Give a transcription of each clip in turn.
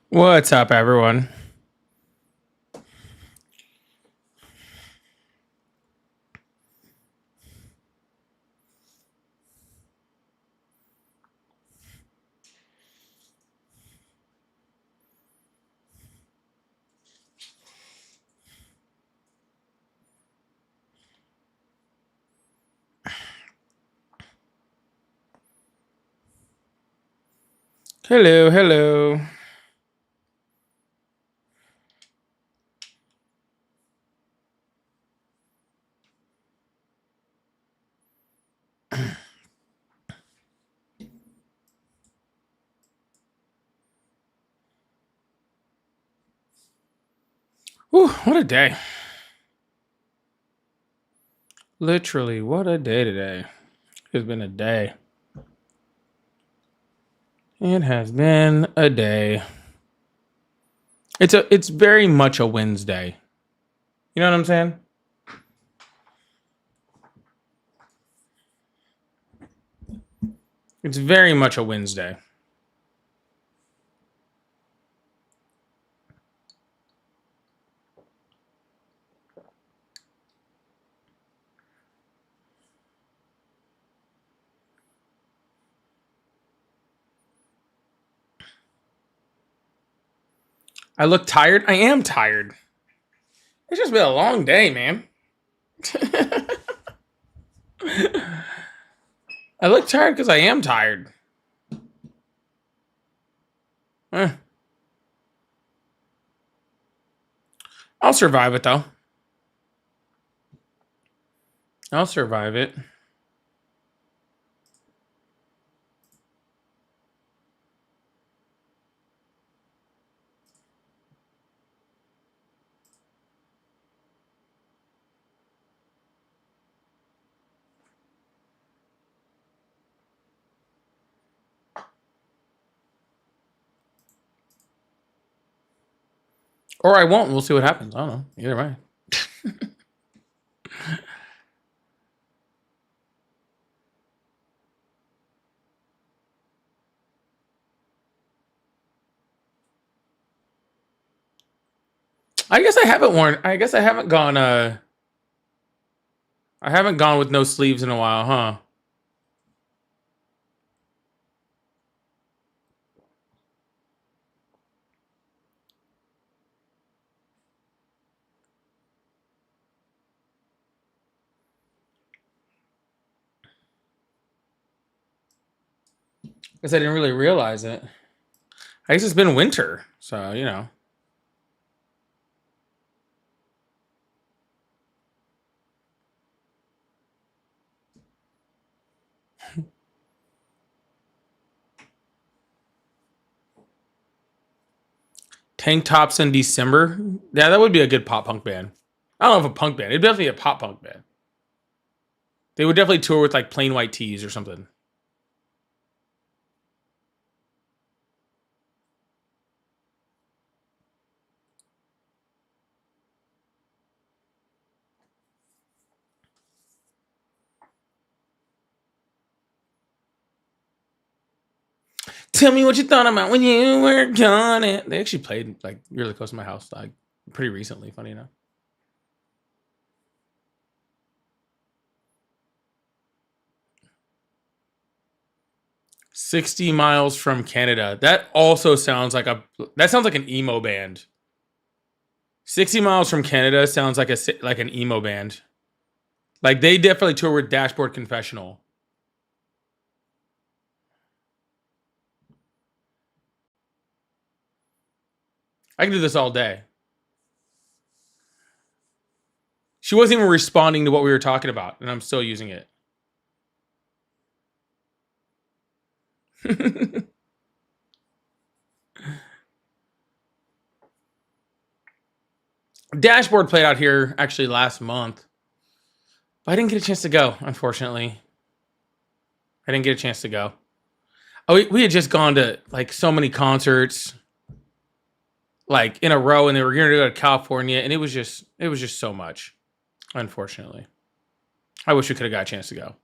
What's up, everyone? Hello, hello. Whew, what a day. Literally, what a day today. It's been a day. It has been a day. It's very much a Wednesday. You know what I'm saying? It's very much a Wednesday. I look tired. I am tired. It's just been a long day, man. I look tired because I am tired. Eh, I'll survive it though. I'll survive it. Or I won't. We'll see what happens. I don't know. Either way. I guess I haven't worn. I guess I haven't gone. I haven't gone with no sleeves in a while, huh? Guess I didn't really realize it. I guess it's been winter, so you know. Tank tops in December. Yeah, that would be a good pop punk band. I don't know if a punk band. It'd definitely be a pop punk band. They would definitely tour with like plain white tees or something. Tell me what you thought about when you were gone. They actually played like really close to my house, like pretty recently. Funny enough. 60 miles from Canada. That also sounds like an emo band. 60 miles from Canada sounds like an emo band. Like they definitely tour with Dashboard Confessional. I can do this all day. She wasn't even responding to what we were talking about, and I'm still using it. Dashboard played out here actually last month, but I didn't get a chance to go, unfortunately. I didn't get a chance to go. Oh, we had just gone to like so many concerts, like in a row, and they were going to go to California, and it was just so much. Unfortunately, I wish we could have got a chance to go.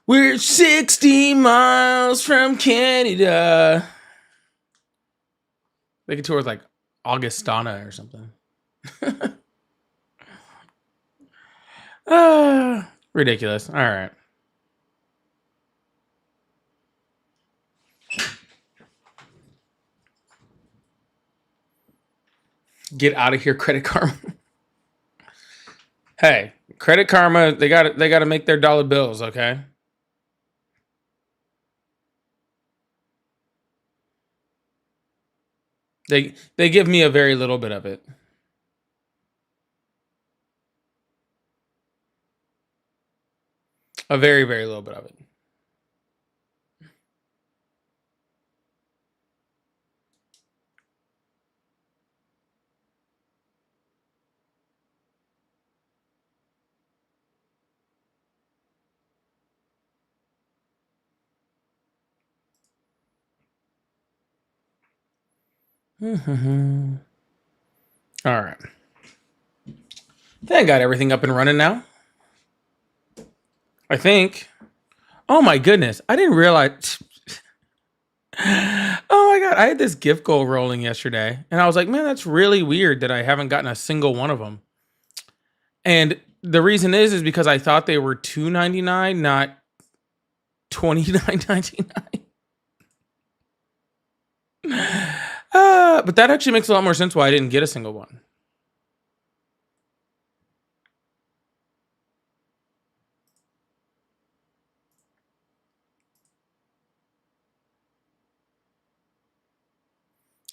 We're 60 miles from Canada. They could tour with like Augustana or something. Ridiculous. All right. Get out of here, Credit Karma. Hey, Credit Karma, they got to make their dollar bills, okay? They give me a very little bit of it. A very, very little bit of it. All right. I think I got everything up and running now. I think. Oh my goodness. I didn't realize. Oh my God. I had this gift goal rolling yesterday. And I was like, man, that's really weird that I haven't gotten a single one of them. And the reason is because I thought they were $2.99, not $29.99. But that actually makes a lot more sense why I didn't get a single one.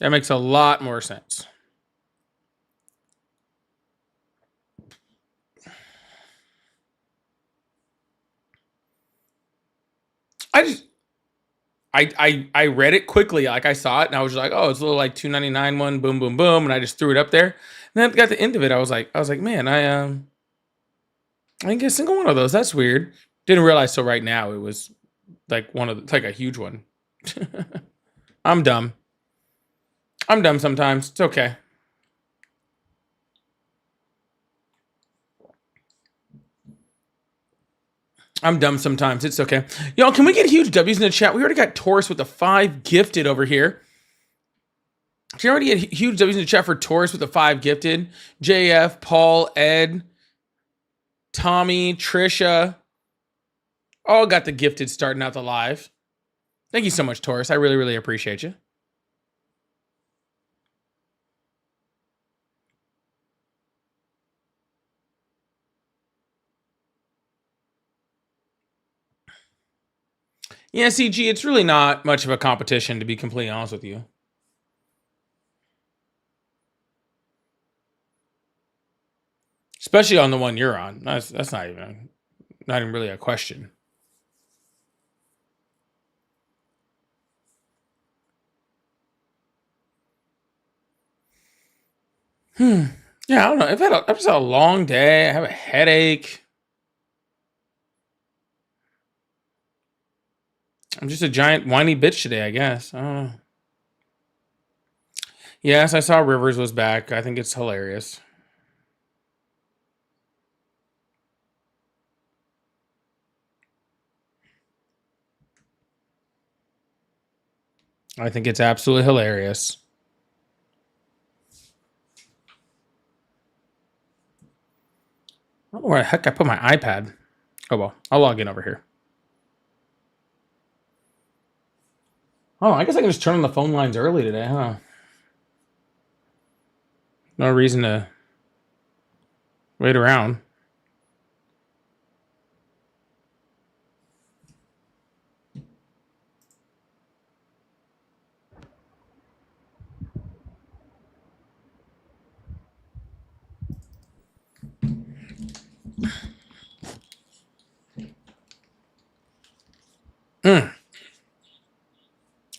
That makes a lot more sense. I read it quickly, like I saw it, and I was like, oh, it's a little like $2.99 one, boom, boom, boom, and I just threw it up there. And then I got the end of it. I was like, man, I didn't get a single one of those. That's weird. Didn't realize till right now it was like like a huge one. I'm dumb. I'm dumb sometimes. It's okay. I'm dumb sometimes. It's okay. Y'all, can we get huge W's in the chat? We already got Taurus with the 5 gifted over here. Can you already get huge W's in the chat for Taurus with the 5 gifted? JF, Paul, Ed, Tommy, Trisha. All got the gifted starting out the live. Thank you so much, Taurus. I really, really appreciate you. Yeah, CG, it's really not much of a competition, to be completely honest with you. Especially on the one you're on. That's not even really a question. Yeah, I don't know. I've just had a long day. I have a headache. I'm just a giant whiny bitch today, I guess. I don't know. Yes, I saw Rivers was back. I think it's hilarious. I think it's absolutely hilarious. I don't know where the heck I put my iPad. Oh, well. I'll log in over here. Oh, I guess I can just turn on the phone lines early today, huh? No reason to wait around.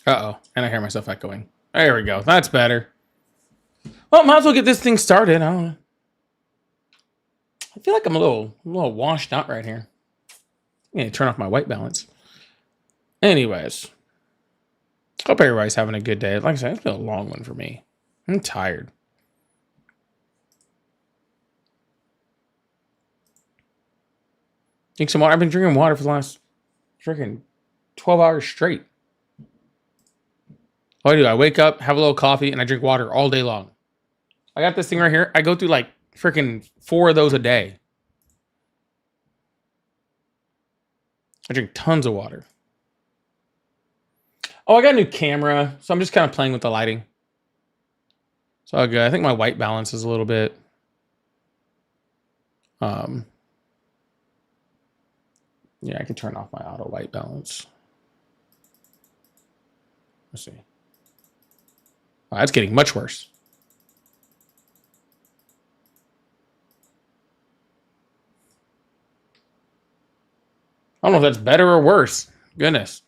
Uh-oh. And I hear myself echoing. There we go. That's better. Well, might as well get this thing started. I don't know. I feel like I'm a little washed out right here. I need to turn off my white balance. Anyways. Hope everybody's having a good day. Like I said, it's been a long one for me. I'm tired. Drink some water. I've been drinking water for the last freaking 12 hours straight. What do? I wake up, have a little coffee, and I drink water all day long. I got this thing right here. I go through like freaking 4 of those a day. I drink tons of water. Oh, I got a new camera, so I'm just kind of playing with the lighting. It's all good. I think my white balance is a little bit yeah, I can turn off my auto white balance. Let's see. Oh, that's getting much worse. I don't know if that's better or worse. Goodness.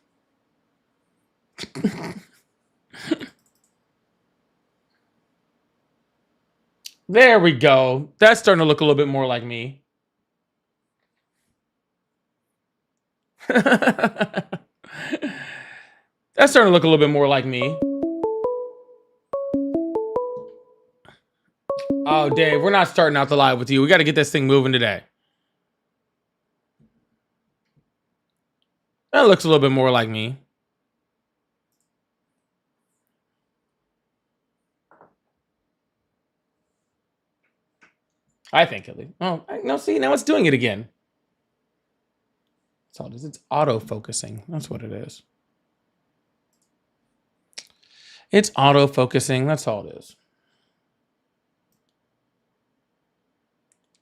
There we go. That's starting to look a little bit more like me. That's starting to look a little bit more like me. Oh, Dave, we're not starting out the live with you. We got to get this thing moving today. That looks a little bit more like me. I think at least. Oh, no, see, now it's doing it again. That's all it is. It's auto-focusing. That's what it is. It's auto-focusing. That's all it is.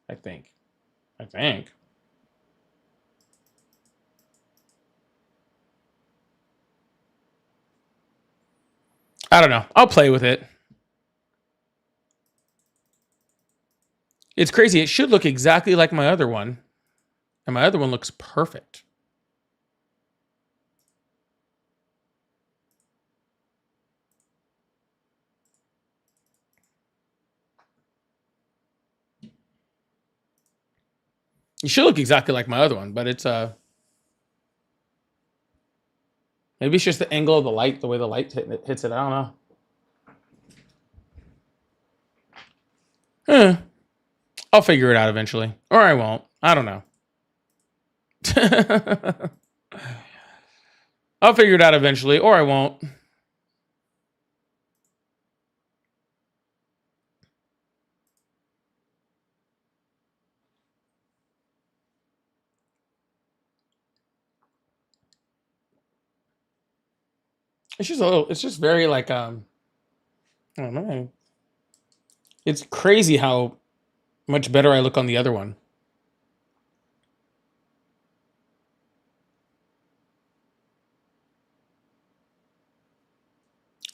I think. I don't know. I'll play with it. It's crazy. It should look exactly like my other one. And my other one looks perfect. It should look exactly like my other one, but it's maybe it's just the angle of the light, the way the light hits it. I don't know. I'll figure it out eventually. Or I won't. I don't know. I'll figure it out eventually, or I won't. It's just a little, it's just very like I don't know. It's crazy how much better I look on the other one.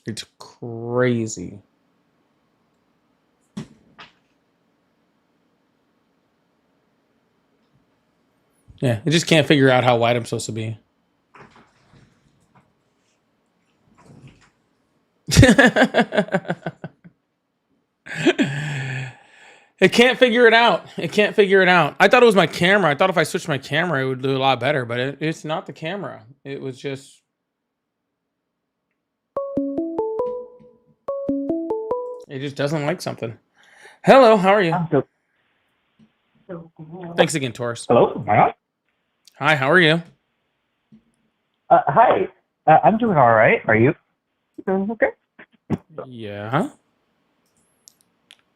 It's crazy. Yeah, I just can't figure out how white I'm supposed to be. It can't figure it out. It can't figure it out. I thought it was my camera. I thought if I switched my camera, it would do a lot better, but it's not the camera. It was just... It just doesn't like something. Hello, how are you? Thanks again, Taurus. Hello, am I on? Hi, how are you? Hi, I'm doing all right. Are you? Doing okay? Yeah.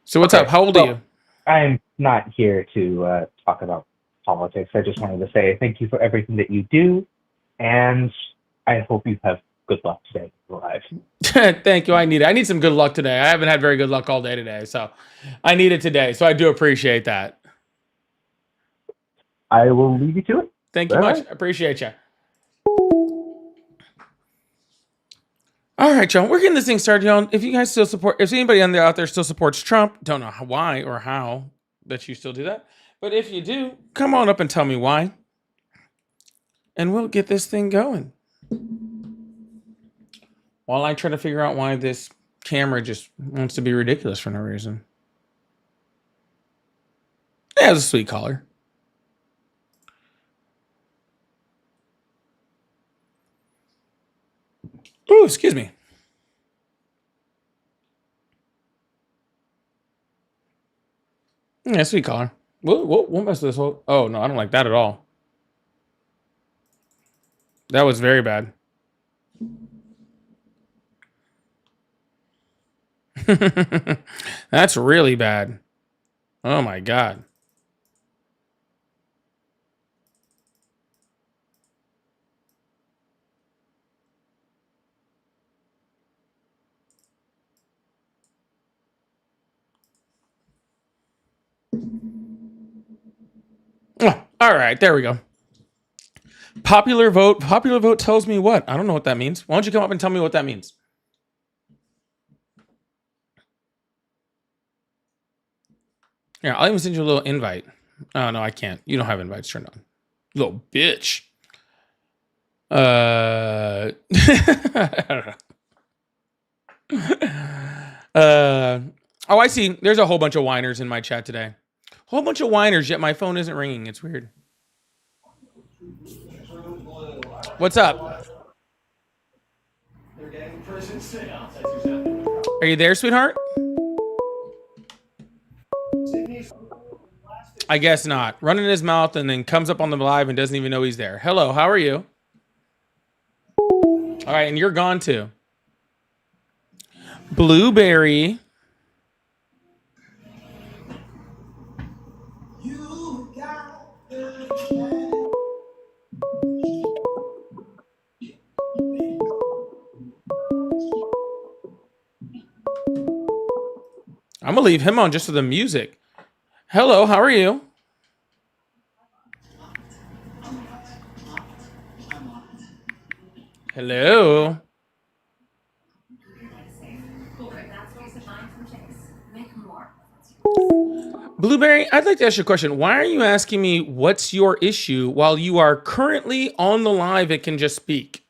So what's up? How old are you? I'm not here to talk about politics. I just wanted to say thank you for everything that you do, and I hope you have good luck today live. Thank you. I need it. I need some good luck today. I haven't had very good luck all day today, so I need it today. So I do appreciate that. I will leave you to it. Thank you much. I appreciate you. All right, John. We're getting this thing started, John. If you guys still support, if anybody out there still supports Trump, don't know why or how that you still do that, but if you do, come on up and tell me why, and we'll get this thing going. While I try to figure out why this camera just wants to be ridiculous for no reason. Yeah, it's a sweet caller. Oh, excuse me. Yeah, sweet caller. We'll mess with this whole... Oh, no, I don't like that at all. That was very bad. That's really bad. Oh my God. Oh, all right, there we go. Popular vote. Popular vote tells me what? I don't know what that means. Why don't you come up and tell me what that means? Yeah, I'll even send you a little invite. Oh no, I can't. You don't have invites turned on. Little bitch. I don't know. Oh, I see. There's a whole bunch of whiners in my chat today. Whole bunch of whiners, yet my phone isn't ringing. It's weird. What's up? Are you there, sweetheart? I guess not. Running his mouth and then comes up on the live and doesn't even know he's there. Hello, how are you? All right, and you're gone too. Blueberry. I'm gonna leave him on just for the music. Hello, how are you? Hello. Blueberry, I'd like to ask you a question. Why are you asking me what's your issue while you are currently on the live at Can Just Speak?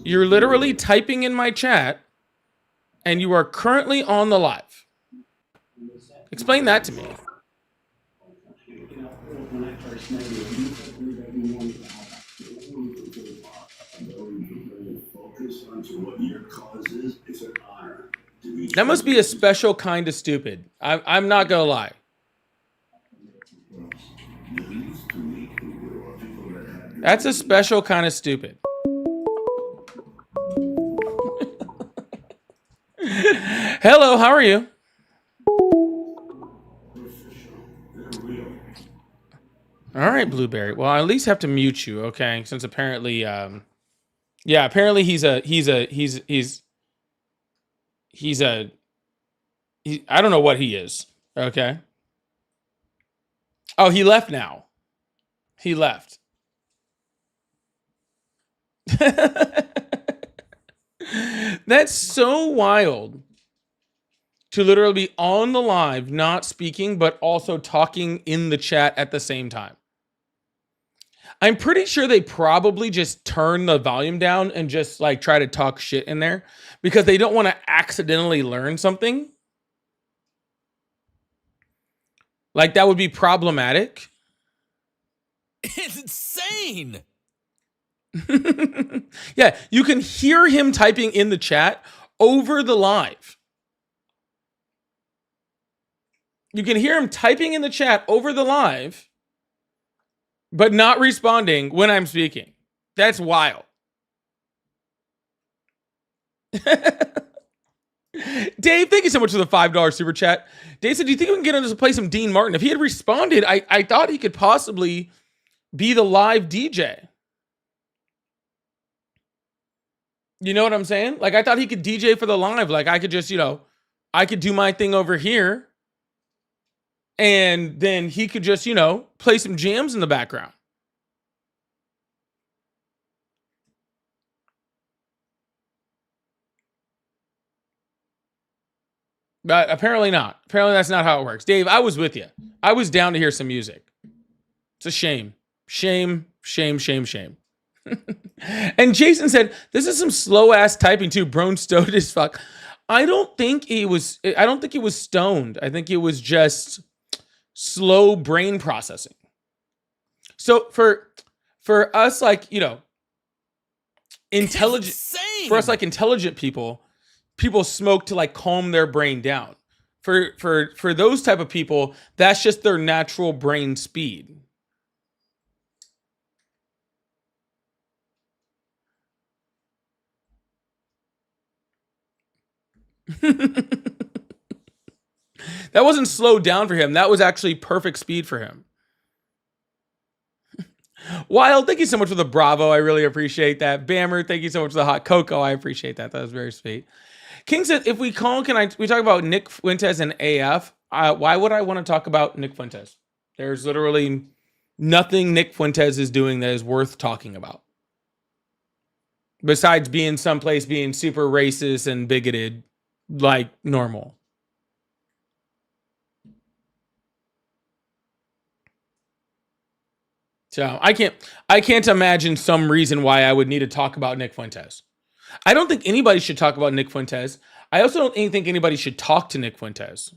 You're literally typing in my chat and you are currently on the live. Explain that to me. That must be a special kind of stupid. I'm not gonna lie. That's a special kind of stupid. Hello, how are you? All right, Blueberry. Well, I at least have to mute you, okay? Since apparently, yeah, apparently he's I don't know what he is. Okay. Oh, he left now. He left. That's so wild. To literally be on the live, not speaking, but also talking in the chat at the same time. I'm pretty sure they probably just turn the volume down and just like try to talk shit in there because they don't want to accidentally learn something. Like that would be problematic. It's insane. Yeah, you can hear him typing in the chat over the live. You can hear him typing in the chat over the live, but not responding when I'm speaking. That's wild. Dave, thank you so much for the $5 super chat. Dave said, do you think we can get him to play some Dean Martin? If he had responded, I thought he could possibly be the live DJ. You know what I'm saying? Like, I thought he could DJ for the live. Like, I could just, I could do my thing over here. And then he could just, play some jams in the background. But apparently not. Apparently that's not how it works. Dave, I was with you. I was down to hear some music. It's a shame. Shame, shame, shame, shame. And Jason said, this is some slow ass typing too. Brown stoned as fuck. I don't think it was stoned. I think it was just slow brain processing. So for us, like, intelligent, for us, like intelligent people smoke to like calm their brain down. For those type of people, that's just their natural brain speed. That wasn't slowed down for him. That was actually perfect speed for him. Wild, thank you so much for the bravo. I really appreciate that. Bammer, thank you so much for the hot cocoa. I appreciate that. That was very sweet. King said, if we talk about Nick Fuentes and AF? Why would I want to talk about Nick Fuentes? There's literally nothing Nick Fuentes is doing that is worth talking about. Besides being someplace being super racist and bigoted like normal. So I can't imagine some reason why I would need to talk about Nick Fuentes. I don't think anybody should talk about Nick Fuentes. I also don't think anybody should talk to Nick Fuentes.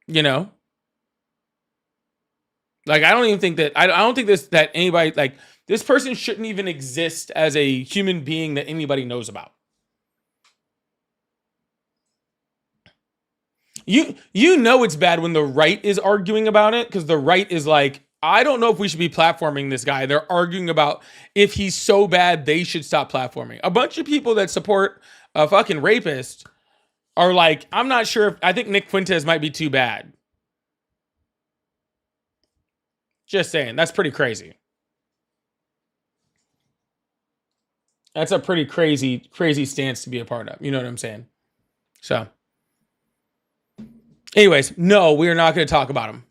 You know? Like, I don't even think that, I don't think that anybody, like, this person shouldn't even exist as a human being that anybody knows about. You know it's bad when the right is arguing about it, because the right is like, I don't know if we should be platforming this guy. They're arguing about if he's so bad, they should stop platforming. A bunch of people that support a fucking rapist are like, I'm not sure if, I think Nick Fuentes might be too bad. Just saying, that's pretty crazy. That's a pretty crazy stance to be a part of. You know what I'm saying? So, anyways, no, we are not going to talk about him.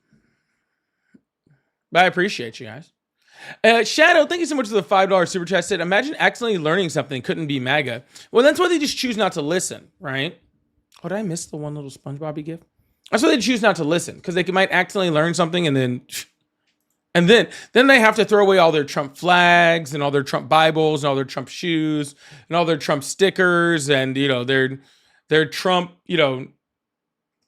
But I appreciate you guys. Shadow, thank you so much for the $5 super chat. Said, imagine accidentally learning something couldn't be MAGA. Well, that's why they just choose not to listen, right? Oh, did I miss the one little SpongeBob gift? That's why they choose not to listen, because they might accidentally learn something and then they have to throw away all their Trump flags and all their Trump Bibles and all their Trump shoes and all their Trump stickers and, you know, their Trump, you know,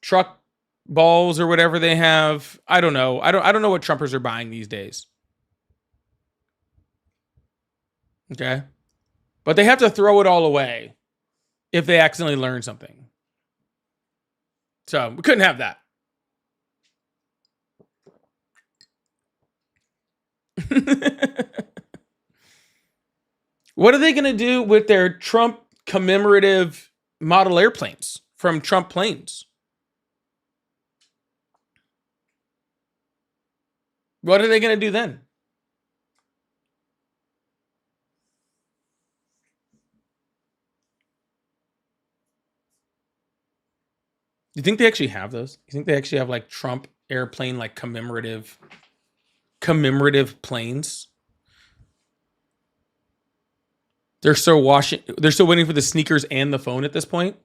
truck balls or whatever they have. I don't know. I don't know what Trumpers are buying these days. Okay. But they have to throw it all away if they accidentally learn something. So we couldn't have that. What are they going to do with their Trump commemorative model airplanes from Trump planes? What are they going to do then? Do you think they actually have those? You think they actually have like Trump airplane, like commemorative planes? They're still waiting for the sneakers and the phone at this point.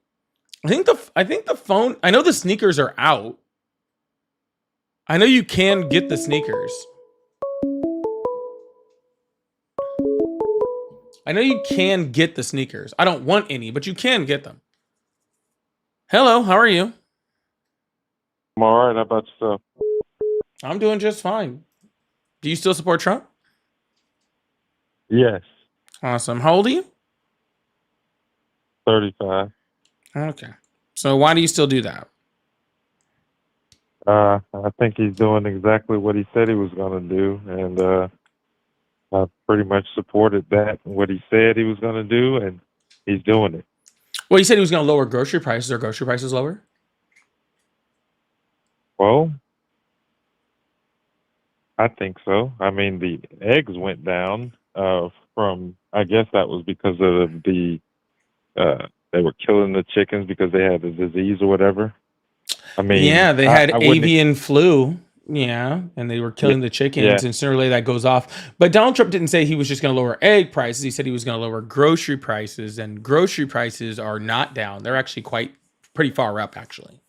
I think the phone, I know the sneakers are out. I know you can get the sneakers. I know you can get the sneakers. I don't want any, but you can get them. Hello, how are you? I'm all right. How about yourself? I'm doing just fine. Do you still support Trump? Yes. Awesome. How old are you? 35. Okay. So why do you still do that? I think he's doing exactly what he said he was going to do, and I pretty much supported that, what he said he was going to do, and he's doing it. Well, he said he was going to lower grocery prices. Are grocery prices lower? Well, I think so. I mean, the eggs went down from, I guess that was because of the, they were killing the chickens because they had a disease or whatever. I mean, yeah, they had avian flu. Yeah, and they were killing the chickens, and sooner or later that goes off. But Donald Trump didn't say he was just going to lower egg prices. He said he was going to lower grocery prices, and grocery prices are not down. They're actually pretty far up, actually.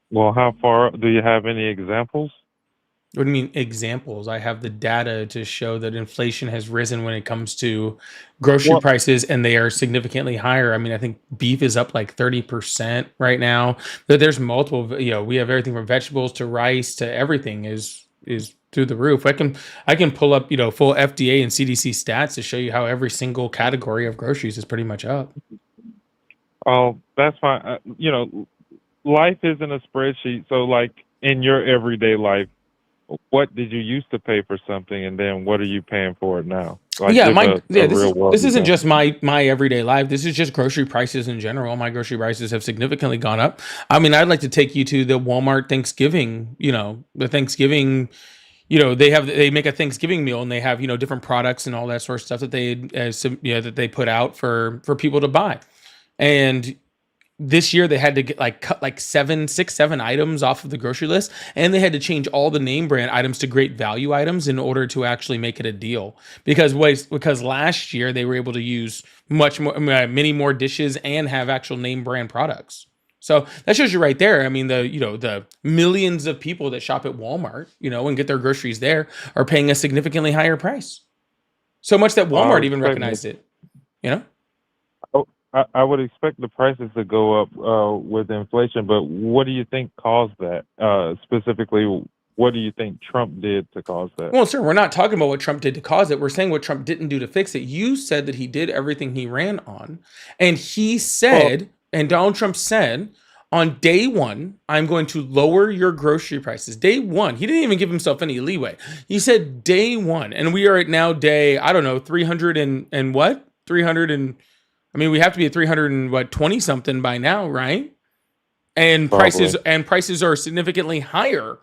Well, how far? Do you have any examples? What do you mean examples? I have the data to show that inflation has risen when it comes to grocery prices, and they are significantly higher. I mean, I think beef is up like 30% right now. But there's multiple, we have everything from vegetables to rice to everything is through the roof. I can pull up, full FDA and CDC stats to show you how every single category of groceries is pretty much up. Oh, that's fine. Life isn't a spreadsheet. So like in your everyday life, what did you used to pay for something, and then what are you paying for it now? Like, Yeah, give a this real is world this isn't example. just my everyday life. This is just grocery prices in general. My grocery prices have significantly gone up. I mean, I'd like to take you to the Walmart Thanksgiving, the Thanksgiving, they make a Thanksgiving meal and they have, different products and all that sort of stuff that that they put out for people to buy. And this year they had to get cut like 7 items off of the grocery list, and they had to change all the name brand items to great value items in order to actually make it a deal, because last year they were able to use much more, many more dishes and have actual name brand products. So that shows you right there. I mean, the millions of people that shop at Walmart, and get their groceries there, are paying a significantly higher price, so much that Well, I Walmart would even expect recognized it. you know I would expect the prices to go up with inflation, but what do you think caused that? Specifically, what do you think Trump did to cause that? Well, sir, we're not talking about what Trump did to cause it. We're saying what Trump didn't do to fix it. You said that he did everything he ran on. And Well, and Donald Trump said, on day one, I'm going to lower your grocery prices. Day one. He didn't even give himself any leeway. He said day one. And we are at now day, I don't know, 300 and what? 300 and, I mean, we have to be at 300 and what, 20 something by now, right? And probably. prices are significantly higher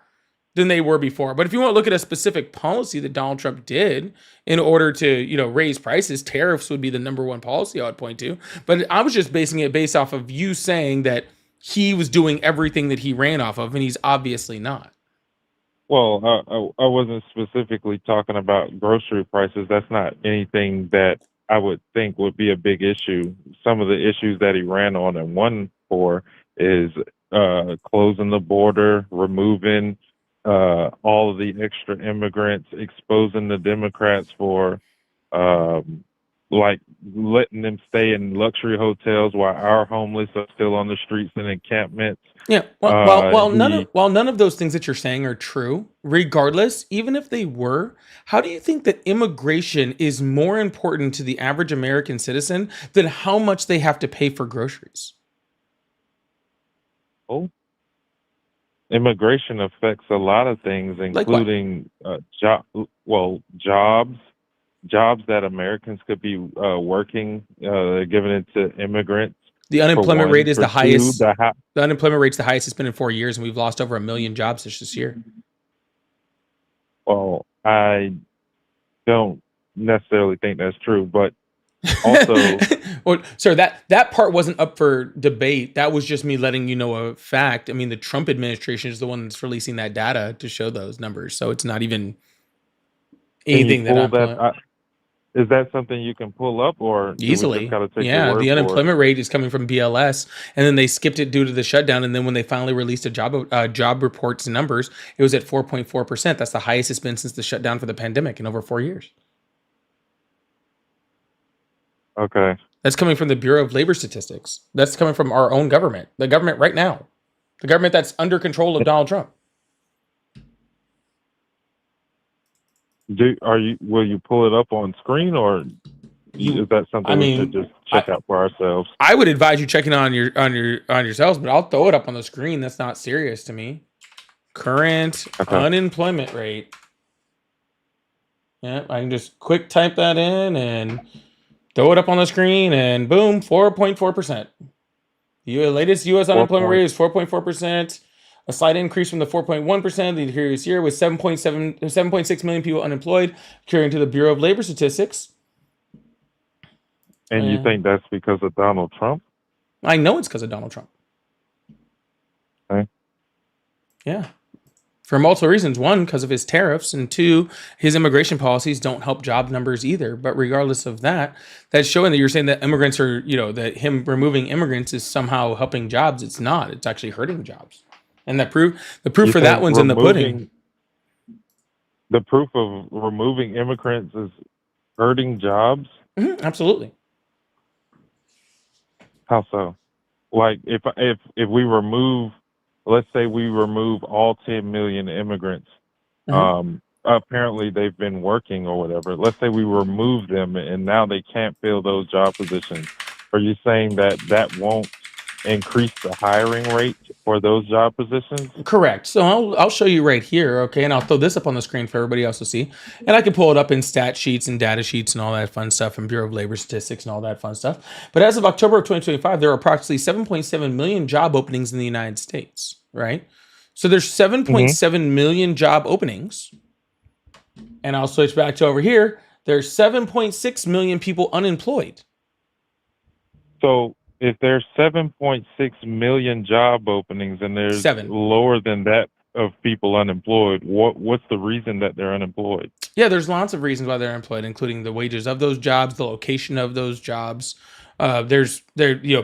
than they were before. But if you want to look at a specific policy that Donald Trump did in order to, raise prices, tariffs would be the number one policy I would point to. But I was just basing it based off of you saying that he was doing everything that he ran off of, and he's obviously not. Well, I wasn't specifically talking about grocery prices. That's not anything that I would think would be a big issue. Some of the issues that he ran on and won for is closing the border, removing all of the extra immigrants, exposing the Democrats for um, like letting them stay in luxury hotels while our homeless are still on the streets and encampments. Yeah. Well, He while none of those things that you're saying are true, regardless, even if they were, how do you think that immigration is more important to the average American citizen than how much they have to pay for groceries? oh, immigration affects a lot of things, Like what? including jobs that Americans could be working, giving it to immigrants The for unemployment rate one. is For the two, highest. The unemployment rate's the highest it's been in 4 years, and we've lost over 1 million jobs this year. well, I don't necessarily think that's true, but also, Well, sir, that part wasn't up for debate. That was just me letting you know a fact. I mean, the Trump administration is the one that's releasing that data to show those numbers, so it's not even can you anything that pull I'm that? Is that something you can pull up, or do we just easily. got to take your Yeah, word the for it? unemployment rate is coming from BLS, and then they skipped it due to the shutdown. And then when they finally released a job reports numbers, it was at 4.4%. That's the highest it's been since the shutdown for the pandemic in over 4 years. Okay. That's coming from the Bureau of Labor Statistics. That's coming from our own government, the government right now, the government that's under control of Donald Trump. Will you pull it up on screen, or is that I something we should mean, just check out for ourselves? I would advise you checking on yourselves, but I'll throw it up on the screen. That's not serious to me. Current Okay. unemployment rate. Yeah, I can just quick type that in and throw it up on the screen, and boom, 4.4%. The latest U.S. Four unemployment point. rate is 4.4%. A slight increase from the 4.1% the previous year, with 7.6 million people unemployed, according to the Bureau of Labor Statistics. And you Yeah. think that's because of Donald Trump? I know it's because of Donald Trump. Okay. Yeah. For multiple reasons. One, because of his tariffs, and two, his immigration policies don't help job numbers either. But regardless of that, that's showing that you're saying that immigrants are, that him removing immigrants is somehow helping jobs. It's not. It's actually hurting jobs. And the proof You for that think one's in the pudding. the proof of removing immigrants is hurting jobs? Absolutely. How so? Like, if we remove, let's say we remove all 10 million immigrants, Mhm. apparently they've been working or whatever. Let's say we remove them and now they can't fill those job positions. Are you saying that won't increase the hiring rate for those job positions? Correct. So I'll show you right here, okay, and I'll throw this up on the screen for everybody else to see, and I can pull it up in stat sheets and data sheets and all that fun stuff, and Bureau of Labor Statistics and all that fun stuff. But as of October of 2025, there are approximately 7.7 million job openings in the United States, right? So there's 7.7 million job openings, and I'll switch back to over here. There's 7.6 million people unemployed. So if there's 7.6 million job openings and there's lower than that of people unemployed, what's the reason that they're unemployed? Yeah, there's lots of reasons why they're unemployed, including the wages of those jobs, the location of those jobs. There's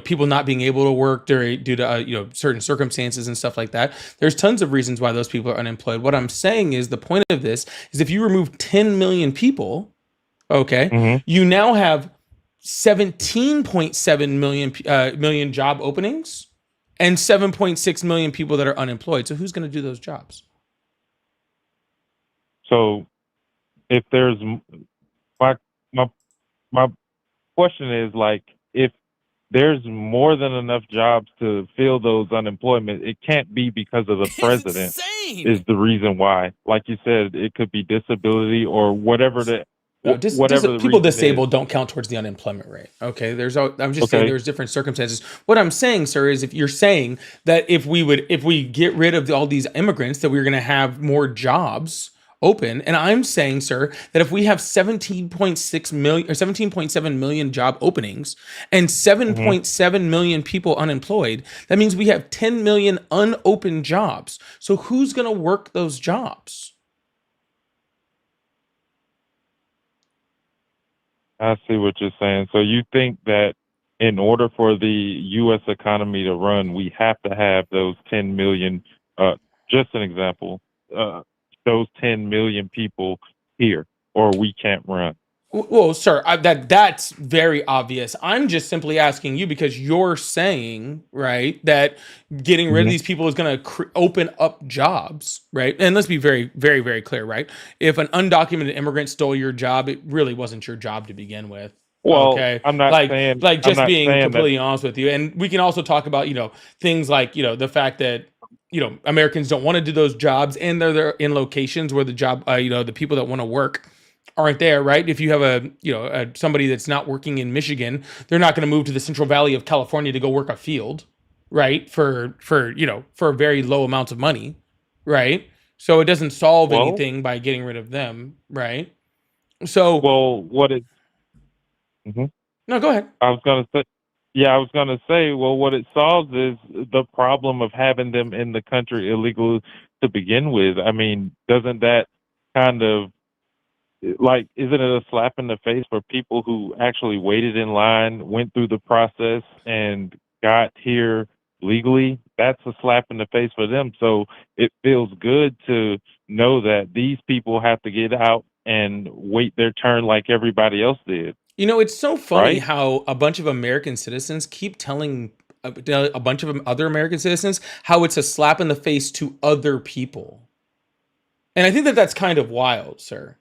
people not being able to work due to certain circumstances and stuff like that. There's tons of reasons why those people are unemployed. What I'm saying is the point of this is if you remove 10 million people, okay, you now have 17.7 million job openings and 7.6 million people that are unemployed. So who's going to do those jobs? So if there's my question is, like, if there's more than enough jobs to fill those unemployment, it can't be because of the president is the reason why. Like you said, it could be disability or whatever people disabled don't count towards the unemployment rate. Okay, I'm just saying there's different circumstances. What I'm saying, sir, is if you're saying that if we get rid of all these immigrants, that we're going to have more jobs open, and I'm saying, sir, that if we have 17.6 million or 17.7 million job openings and 7.7 million people unemployed, that means we have 10 million unopened jobs. So who's going to work those jobs? I see what you're saying. So you think that in order for the U.S. economy to run, we have to have those 10 million, just an example, those 10 million people here, or we can't run? Well, sir, that's very obvious. I'm just simply asking you because you're saying, right, that getting rid of these people is going to open up jobs, right? And let's be very, very, very clear, right? If an undocumented immigrant stole your job, it really wasn't your job to begin with. Well, okay, I'm not saying, just being completely honest with you, and we can also talk about things like the fact that Americans don't want to do those jobs, and they're in locations where the job the people that want to work aren't there, right? If you have somebody that's not working in Michigan, they're not going to move to the Central Valley of California to go work a field, right? For very low amounts of money, right? So it doesn't solve anything by getting rid of them, right? So what it? No, go ahead. I was going to say, well, what it solves is the problem of having them in the country illegal to begin with. I mean, doesn't that kind of, like, isn't it a slap in the face for people who actually waited in line, went through the process, and got here legally? That's a slap in the face for them. So it feels good to know that these people have to get out and wait their turn like everybody else did. It's so funny, right? How a bunch of American citizens keep telling a bunch of other American citizens how it's a slap in the face to other people. And I think that that's kind of wild, sir.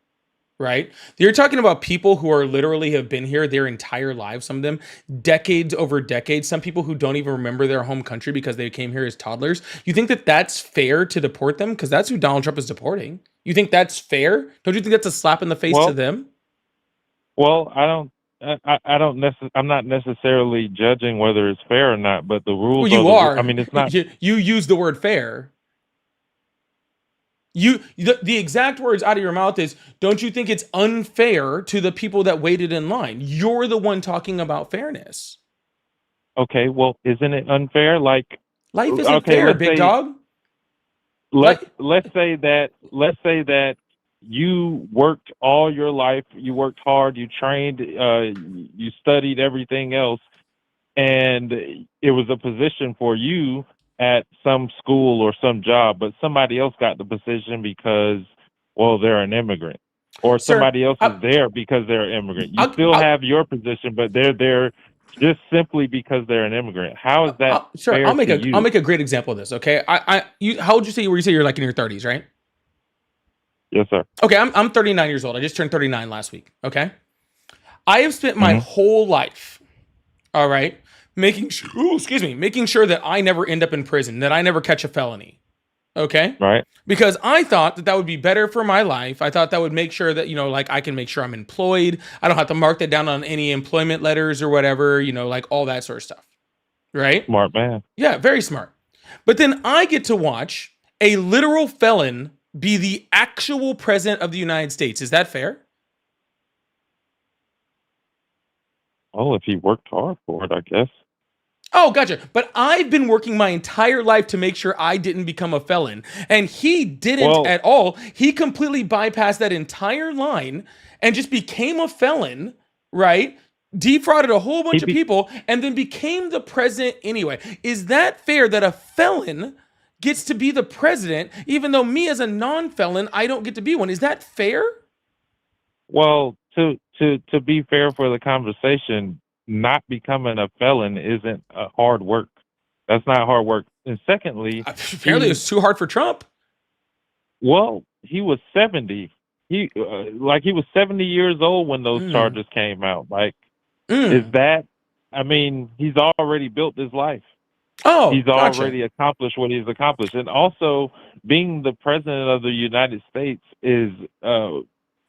Right? You're talking about people who are literally have been here their entire lives, some of them decades over decades, some people who don't even remember their home country because they came here as toddlers. You think that that's fair to deport them? Because that's who Donald Trump is deporting. You think that's fair? Don't you think that's a slap in the face to them? Well, I'm not necessarily judging whether it's fair or not, but the rules. Well, you are. I mean, it's not. You use the word fair. The exact words out of your mouth is, don't you think it's unfair to the people that waited in line? You're the one talking about fairness. Okay, well, isn't it unfair? Like, life isn't fair, big dog. Let's say that you worked all your life, you worked hard, you trained, you studied everything else, and it was a position for you at some school or some job, but somebody else got the position because, well, they're an immigrant, or somebody else is there because they're an immigrant. You still have your position, but they're there just simply because they're an immigrant. How is that fair I'll make to you? I'll make a great example of this. Okay, how old you say you're like in your 30s, right? Yes, sir. Okay, I'm 39 years old. I just turned 39 last week. Okay, I have spent my whole life, all right, making sure that I never end up in prison, that I never catch a felony. Okay? Right. Because I thought that would be better for my life. I thought that would make sure that, like I can make sure I'm employed. I don't have to mark that down on any employment letters or whatever, like all that sort of stuff. Right? Smart man. Yeah, very smart. But then I get to watch a literal felon be the actual president of the United States. Is that fair? Oh, if he worked hard for it, I guess. Oh, gotcha. But I've been working my entire life to make sure I didn't become a felon. And he didn't at all. He completely bypassed that entire line and just became a felon, right? Defrauded a whole bunch of people and then became the president anyway. Is that fair that a felon gets to be the president, even though me as a non-felon, I don't get to be one? Is that fair? Well, to be fair for the conversation, not becoming a felon isn't hard work. That's not hard work. And secondly, apparently it was too hard for Trump. Well, he was 70. He was 70 years old when those charges came out. Is that? I mean, he's already built his life. Oh, he's already accomplished what he's accomplished, and also being the president of the United States is,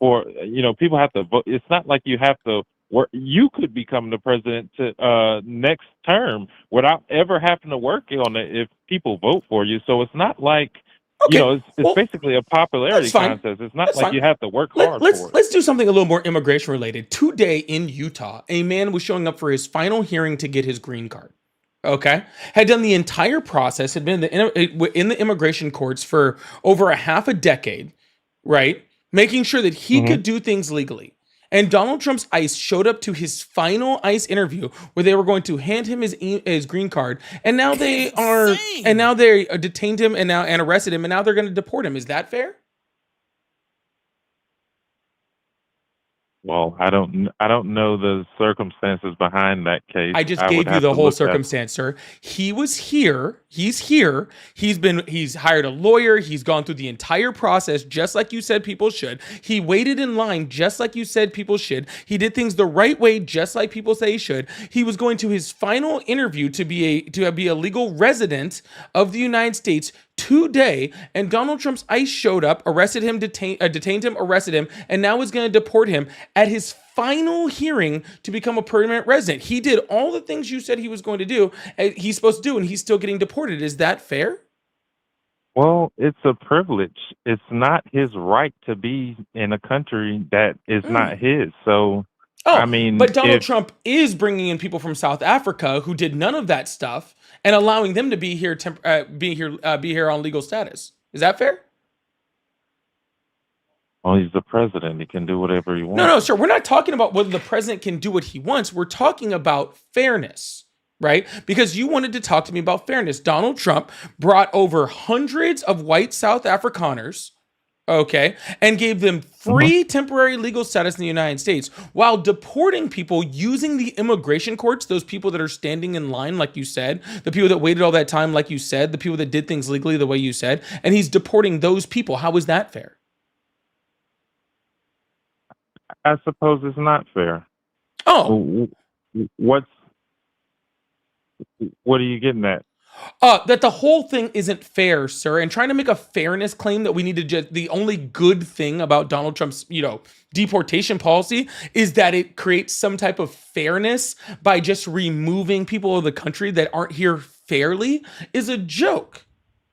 people have to vote. It's not like you have to work. You could become the president to next term without ever having to work on it if people vote for you. So it's not like. Okay. It's basically a popularity contest. It's not like you have to work hard for it. Let's do something a little more immigration related. Today in Utah, a man was showing up for his final hearing to get his green card. Okay. Had done the entire process, had been in the immigration courts for over a half a decade, right? Making sure that he could do things legally. And Donald Trump's ICE showed up to his final ICE interview where they were going to hand him his green card, and now they detained him and arrested him, and now they're going to deport him. Is that fair? Well, I don't know the circumstances behind that case. I just gave you the whole circumstance, sir. He was here. He's here. He's hired a lawyer. He's gone through the entire process, just like you said people should. He waited in line, just like you said people should. He did things the right way, just like people say he should. He was going to his final interview to be a legal resident of the United States today, and Donald Trump's ICE showed up, arrested him, detained him, arrested him, and now is going to deport him at his final hearing to become a permanent resident. He did all the things you said he was going to do, he's supposed to do, and he's still getting deported. Is that fair? Well, it's a privilege. It's not his right to be in a country that is not his. So, I mean, but Donald Trump is bringing in people from South Africa who did none of that stuff and allowing them to be here, be here on legal status. Is that fair? Well, he's the president. He can do whatever he wants. No, sir. We're not talking about whether the president can do what he wants. We're talking about fairness, right? Because you wanted to talk to me about fairness. Donald Trump brought over hundreds of white South Afrikaners, okay, and gave them free temporary legal status in the United States while deporting people using the immigration courts, those people that are standing in line, like you said, the people that waited all that time, like you said, the people that did things legally the way you said, and he's deporting those people. How is that fair? I suppose it's not fair. Oh. What are you getting at? That the whole thing isn't fair, sir, and trying to make a fairness claim that we need to just, the only good thing about Donald Trump's, deportation policy is that it creates some type of fairness by just removing people of the country that aren't here fairly is a joke,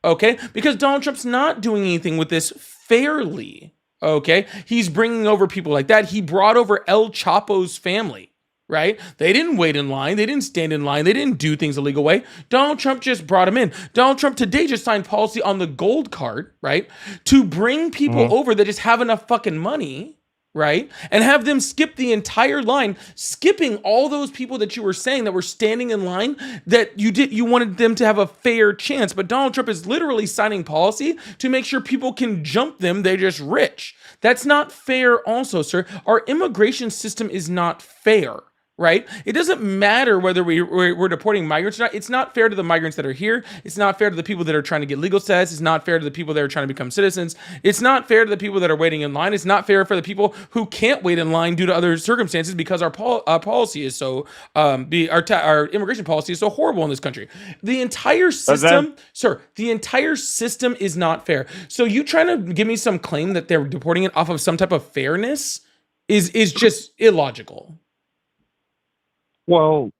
okay? Because Donald Trump's not doing anything with this fairly, okay? He's bringing over people like that. He brought over El Chapo's family. Right? They didn't wait in line. They didn't stand in line. They didn't do things a legal way. Donald Trump just brought them in. Donald Trump today just signed policy on the gold card, right? To bring people over that just have enough fucking money, right? And have them skip the entire line, skipping all those people that you were saying that were standing in line that you wanted them to have a fair chance. But Donald Trump is literally signing policy to make sure people can jump them. They're just rich. That's not fair also, sir. Our immigration system is not fair. right? It doesn't matter whether we're deporting migrants or not. It's not fair to the migrants that are here. It's not fair to the people that are trying to get legal status. It's not fair to the people that are trying to become citizens. It's not fair to the people that are waiting in line. It's not fair for the people who can't wait in line due to other circumstances because our policy is so our immigration policy is so horrible in this country. The entire system, sir, the entire system is not fair. So you trying to give me some claim that they're deporting it off of some type of fairness is just illogical. Well,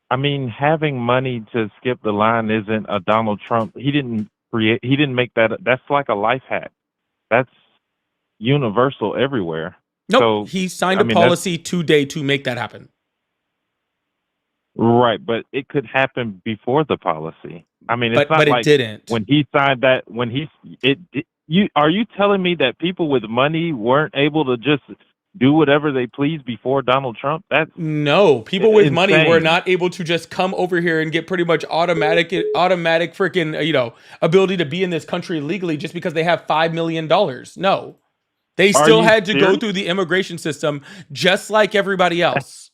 I mean, having money to skip the line isn't a Donald Trump. He didn't make that. That's like a life hack. That's universal everywhere. Nope. So, he signed a policy today to make that happen. Right, but it could happen before the policy. I mean, it's not like it didn't. When he signed that, are you telling me that people with money weren't able to just do whatever they please before Donald Trump? No, people with insane. money were not able to just come over here and get pretty much automatic freaking ability to be in this country legally just because they have $5 million. No, they still had to go through the immigration system just like everybody else.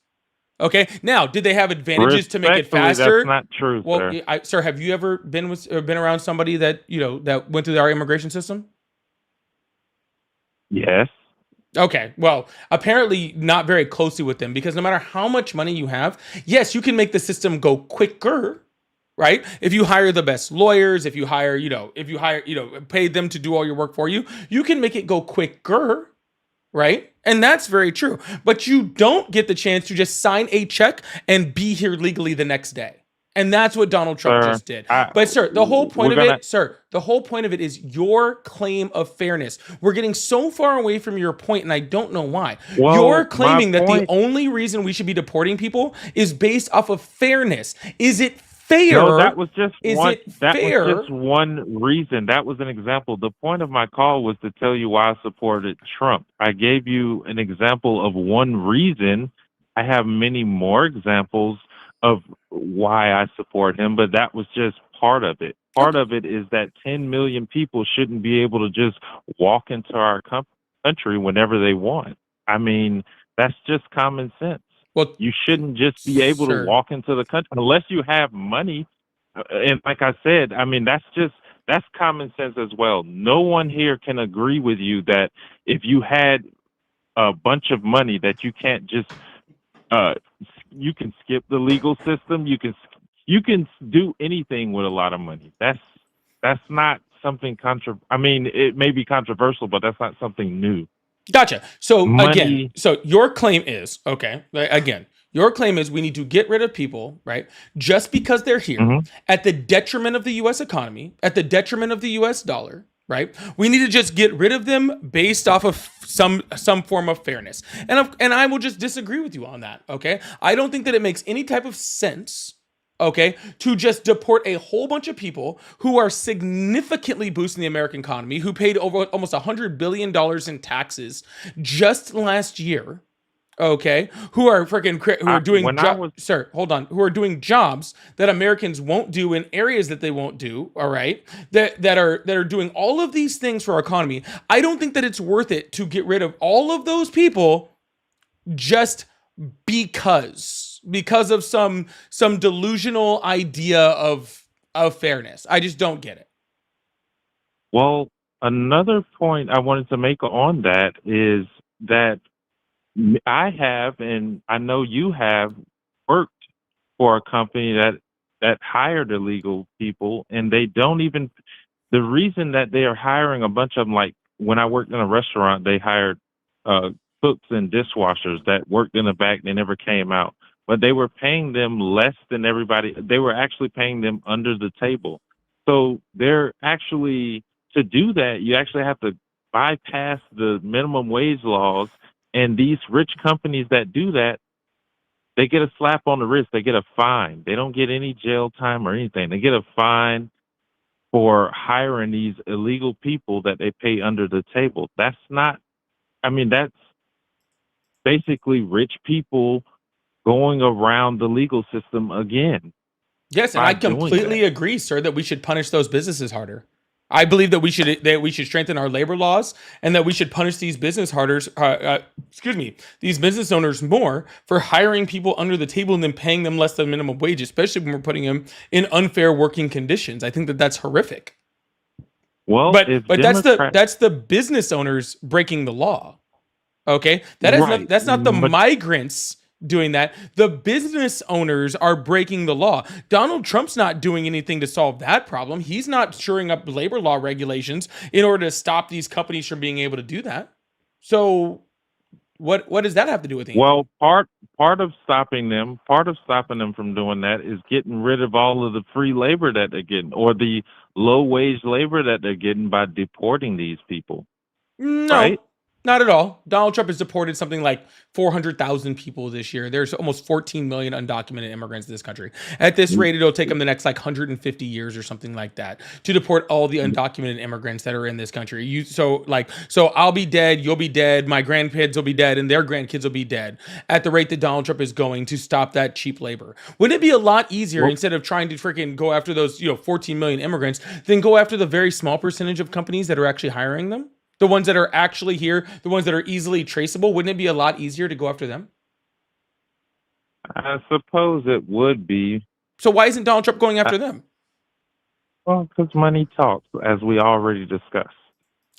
Okay, now did they have advantages to make it faster? That's not true, well, sir. Sir, have you ever been around somebody that that went through our immigration system? Yes. Okay, well, apparently not very closely with them because no matter how much money you have, yes, you can make the system go quicker, right? If you hire the best lawyers, if you hire, pay them to do all your work for you, you can make it go quicker, right? And that's very true. But you don't get the chance to just sign a check and be here legally the next day. And that's what Donald Trump just did. But sir, the whole point of it is your claim of fairness. We're getting so far away from your point, and I don't know why. Well, you're claiming that the only reason we should be deporting people is based off of fairness. Is it fair? No, that was just was just one reason. That was an example. The point of my call was to tell you why I supported Trump. I gave you an example of one reason. I have many more examples of why I support him, but that was just part of it. Part of it is that 10 million people shouldn't be able to just walk into our country whenever they want. I mean, that's just common sense. Well, you shouldn't just be able to walk into the country unless you have money. And like I said, I mean, that's common sense as well. No one here can agree with you that if you had a bunch of money that you can't just you can skip the legal system. You can do anything with a lot of money. That's not something I mean, it may be controversial, but that's not something new. Gotcha. So again, your claim is your claim is we need to get rid of people, right? Just because they're here at the detriment of the U.S. economy, at the detriment of the U.S. dollar. Right, we need to just get rid of them based off of some form of fairness, and I will just disagree with you on that. Okay, I don't think that it makes any type of sense. Okay, to just deport a whole bunch of people who are significantly boosting the American economy, who paid over almost $100 billion in taxes just last year. Okay, who are doing who are doing jobs that Americans won't do in areas that they won't do, all right, that are doing all of these things for our economy. I don't think that it's worth it to get rid of all of those people just because of some delusional idea of fairness. I just don't get it. Well, another point I wanted to make on that is that I have, and I know you have, worked for a company that hired illegal people, and they don't even. The reason that they are hiring a bunch of them, like when I worked in a restaurant, they hired cooks and dishwashers that worked in the back. They never came out, but they were paying them less than everybody. They were actually paying them under the table. So they're actually, to do that, you actually have to bypass the minimum wage laws. And these rich companies that do that, they get a slap on the wrist. They get a fine. They don't get any jail time or anything. They get a fine for hiring these illegal people that they pay under the table. That's basically rich people going around the legal system again. Yes, and I completely agree, sir, that we should punish those businesses harder. I believe that we should strengthen our labor laws and that we should punish these these business owners more for hiring people under the table and then paying them less than minimum wage, especially when we're putting them in unfair working conditions. I think that that's horrific. Well, But if that's the business owners breaking the law. Okay, that's not the migrants doing that. The business owners are breaking the law. Donald Trump's not doing anything to solve that problem. He's not shoring up labor law regulations in order to stop these companies from being able to do that. So what does that have to do with anything? Well, part of stopping them from doing that is getting rid of all of the free labor that they're getting, or the low wage labor that they're getting by deporting these people. No, right? Not at all. Donald Trump has deported something like 400,000 people this year. There's almost 14 million undocumented immigrants in this country. At this rate, it'll take them the next like 150 years or something like that to deport all the undocumented immigrants that are in this country. So I'll be dead, you'll be dead, my grandkids will be dead, and their grandkids will be dead at the rate that Donald Trump is going to stop that cheap labor. Wouldn't it be a lot easier, instead of trying to freaking go after those 14 million immigrants, then go after the very small percentage of companies that are actually hiring them? The ones that are actually here, the ones that are easily traceable, wouldn't it be a lot easier to go after them? I suppose it would be. So why isn't Donald Trump going after them? Well, because money talks, as we already discussed.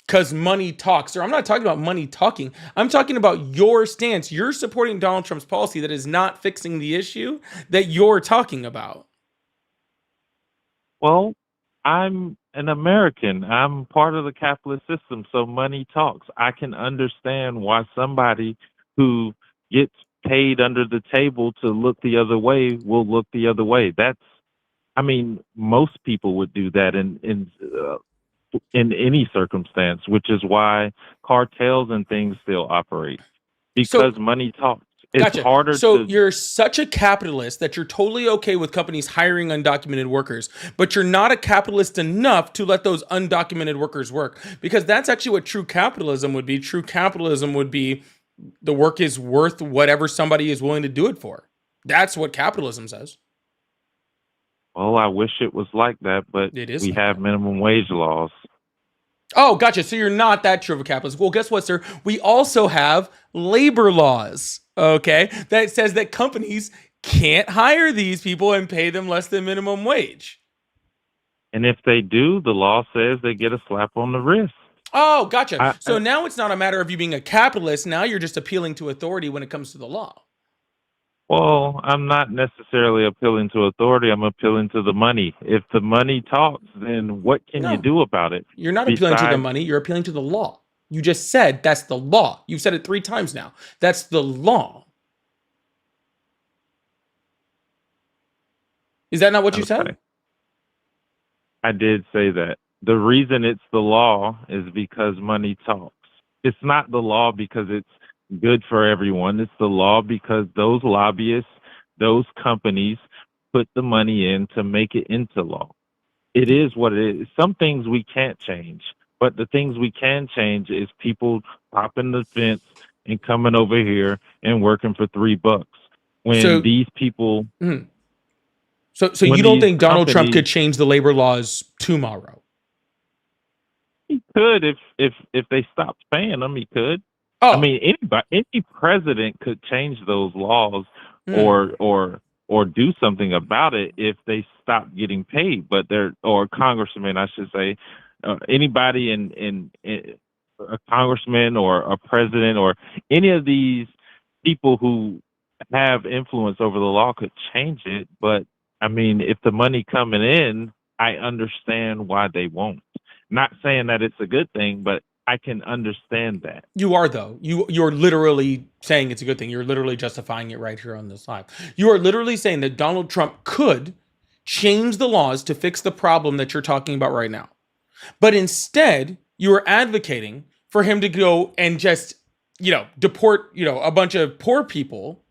Because money talks. Sir, I'm not talking about money talking. I'm talking about your stance. You're supporting Donald Trump's policy that is not fixing the issue that you're talking about. Well, I'm an American. I'm part of the capitalist system, so money talks. I can understand why somebody who gets paid under the table to look the other way will look the other way. Most people would do that in any circumstance, which is why cartels and things still operate, because money talks. It's gotcha. harder. So you're such a capitalist that you're totally okay with companies hiring undocumented workers, but you're not a capitalist enough to let those undocumented workers work, because that's actually what true capitalism would be. True capitalism would be the work is worth whatever somebody is willing to do it for. That's what capitalism says. Well, I wish it was like that, but we have minimum wage laws. Oh, gotcha. So you're not that true of a capitalist. Well, guess what, sir? We also have labor laws, okay, that says that companies can't hire these people and pay them less than minimum wage. And if they do, the law says they get a slap on the wrist. Oh, gotcha. So now it's not a matter of you being a capitalist. Now you're just appealing to authority when it comes to the law. Well, I'm not necessarily appealing to authority. I'm appealing to the money. If the money talks, then what can you do about it? You're not appealing to the money. You're appealing to the law. You just said that's the law. You've said it 3 times now. That's the law. Is that not what you said? I did say that. The reason it's the law is because money talks. It's not the law because it's good for everyone. It's the law because those lobbyists, those companies put the money in to make it into law. It is what it is. Some things we can't change, but the things we can change is people popping the fence and coming over here and working for $3. When these people... So you don't think Donald Trump could change the labor laws tomorrow? He could if they stopped paying them. He could. Oh. Any president could change those laws or do something about it if they stop getting paid. But or congressman, I should say, anybody in a congressman or a president or any of these people who have influence over the law could change it. But if the money coming in, I understand why they won't. Not saying that it's a good thing, but I can understand that. You are, though. You're literally saying it's a good thing. You're literally justifying it right here on this live. You are literally saying that Donald Trump could change the laws to fix the problem that you're talking about right now. But instead, you are advocating for him to go and just, deport, a bunch of poor people,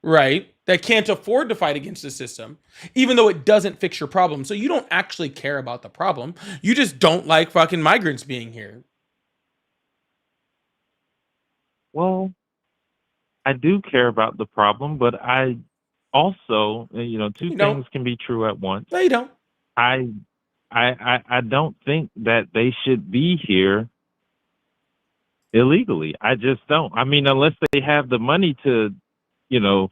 right, that can't afford to fight against the system, even though it doesn't fix your problem. So you don't actually care about the problem. You just don't like fucking migrants being here. Well, I do care about the problem, but I also, two things can be true at once. No, you don't. I I don't think that they should be here illegally. I just don't. I mean, unless they have the money to, you know,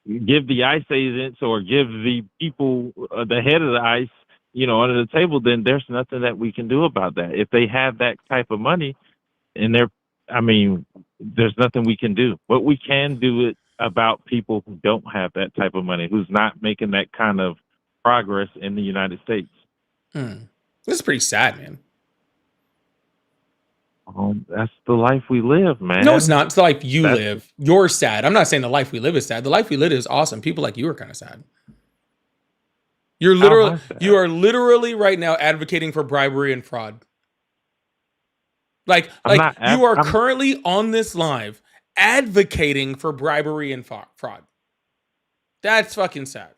give the ICE agents or give the people, the head of the ICE, under the table, then there's nothing that we can do about that. If they have that type of money and I mean, there's nothing we can do. But we can do it about people who don't have that type of money, who's not making that kind of progress in the United States. This is pretty sad, man. That's the life we live, man. No, it's not. It's the life you live. You're sad. I'm not saying the life we live is sad. The life we live is awesome. People like you are kind of sad. You are literally right now advocating for bribery and fraud. You are currently on this live advocating for bribery and fraud. That's fucking sad.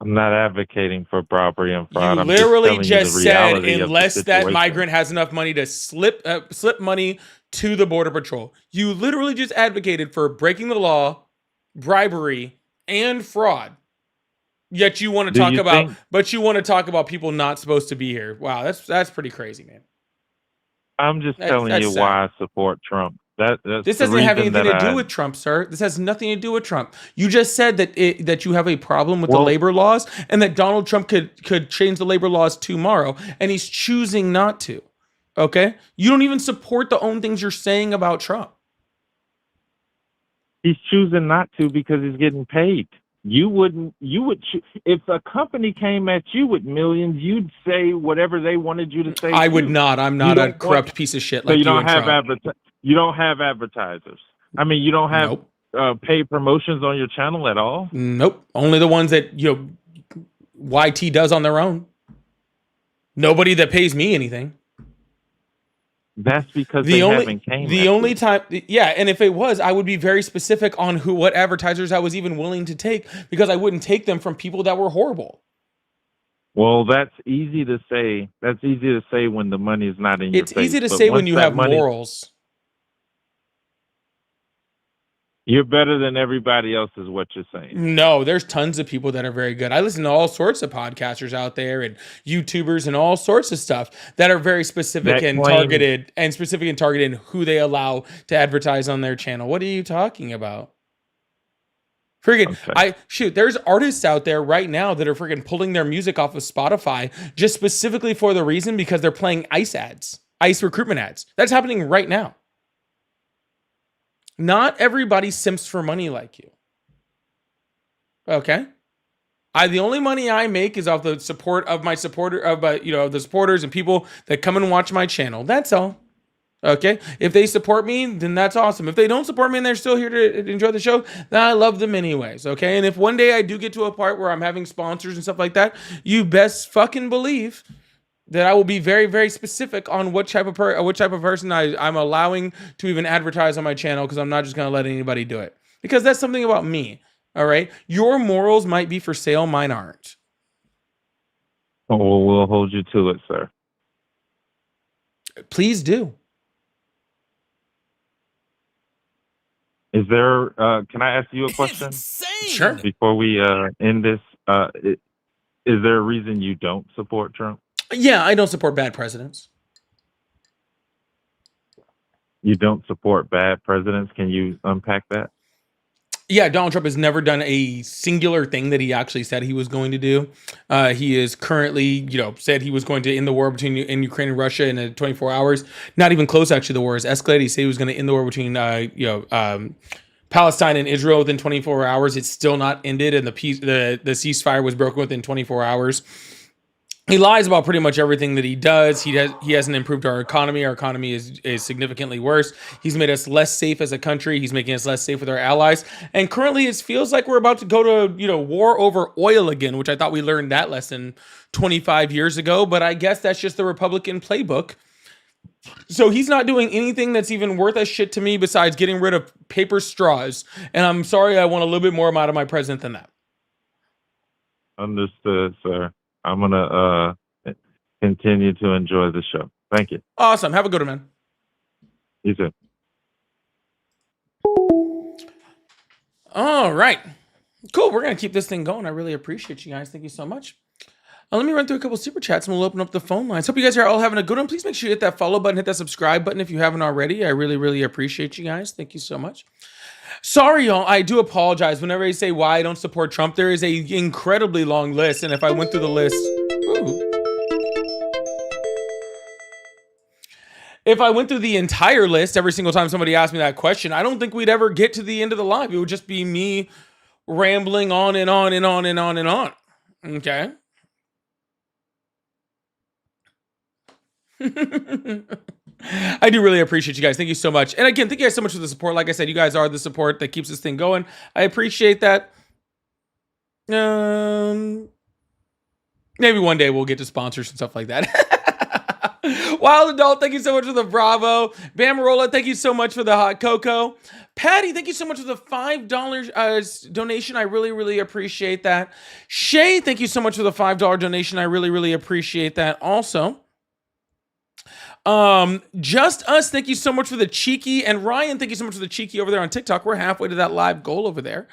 I'm not advocating for bribery and fraud. You literally just said unless that migrant has enough money to slip money to the Border Patrol. You literally just advocated for breaking the law, bribery, and fraud. Yet you want to talk about people not supposed to be here. Wow, that's pretty crazy, man. I'm just telling you why I support Trump. This doesn't have anything to do with Trump, sir. This has nothing to do with Trump. You just said that you have a problem with the labor laws and that Donald Trump could change the labor laws tomorrow, and he's choosing not to. Okay? You don't even support the own things you're saying about Trump. He's choosing not to because he's getting paid. If a company came at you with millions, you'd say whatever they wanted you to say. I would not. I'm not a corrupt piece of shit like you. So you don't have advertisers. I mean, you don't have paid promotions on your channel at all? Nope. Only the ones that YT does on their own. Nobody that pays me anything. That's because they haven't came. The only time, and if it was, I would be very specific on what advertisers I was even willing to take, because I wouldn't take them from people that were horrible. Well, that's easy to say. That's easy to say when the money is not in your face. It's easy to say when you have morals. You're better than everybody else is what you're saying. No, there's tons of people that are very good. I listen to all sorts of podcasters out there and YouTubers and all sorts of stuff that are very specific targeted in who they allow to advertise on their channel. What are you talking about? There's artists out there right now that are freaking pulling their music off of Spotify just specifically for the reason because they're playing ICE recruitment ads. That's happening right now. Not everybody simps for money like you. Okay? The only money I make is off the support of my the supporters and people that come and watch my channel. That's all. Okay? If they support me, then that's awesome. If they don't support me and they're still here to enjoy the show, then I love them anyways. Okay? And if one day I do get to a part where I'm having sponsors and stuff like that, you best believe that I will be very, very specific on what type of person I'm allowing to even advertise on my channel, because I'm not just going to let anybody do it. Because that's something about me, all right? Your morals might be for sale, mine aren't. Oh, well, we'll hold you to it, sir. Please do. Is there, can I ask you a question? Sure. Before we end this, is there a reason you don't support Trump? Yeah, I don't support bad presidents. You don't support bad presidents? Can you unpack that? Yeah, Donald Trump has never done a singular thing that he actually said he was going to do. He is currently, said he was going to end the war between Ukraine and Russia in 24 hours. Not even close, actually. The war has escalated. He said he was going to end the war between, Palestine and Israel within 24 hours. It's still not ended, and the ceasefire was broken within 24 hours. He lies about pretty much everything that he does. He hasn't improved our economy. Our economy is significantly worse. He's made us less safe as a country. He's making us less safe with our allies. And currently it feels like we're about to go to, war over oil again, which I thought we learned that lesson 25 years ago. But I guess that's just the Republican playbook. So he's not doing anything that's even worth a shit to me besides getting rid of paper straws. And I'm sorry, I want a little bit more out of my president than that. Understood, sir. I'm going to continue to enjoy the show. Thank you. Awesome. Have a good one, man. You too. All right. Cool. We're going to keep this thing going. I really appreciate you guys. Thank you so much. Let me run through a couple super chats and we'll open up the phone lines. Hope you guys are all having a good one. Please make sure you hit that follow button, hit that subscribe button if you haven't already. I really, really appreciate you guys. Thank you so much. Sorry, y'all. I do apologize. Whenever I say why I don't support Trump, there is a incredibly long list. And if I went through the list... Ooh. If I went through the entire list every single time somebody asked me that question, I don't think we'd ever get to the end of the live. It would just be me rambling on and on and on and on and on. Okay. I do really appreciate you guys. Thank you so much. And again, thank you guys so much for the support. Like I said, you guys are the support that keeps this thing going. I appreciate that. Maybe one day we'll get to sponsors and stuff like that. Wild Adult, thank you so much for the Bravo. Bamarola, thank you so much for the hot cocoa. Patty, thank you so much for the $5 donation. I really, really appreciate that. Shay, thank you so much for the $5 donation. I really, really appreciate that also. Just Us, thank you so much for the cheeky. And Ryan, thank you so much for the cheeky over there on TikTok. We're halfway to that live goal over there.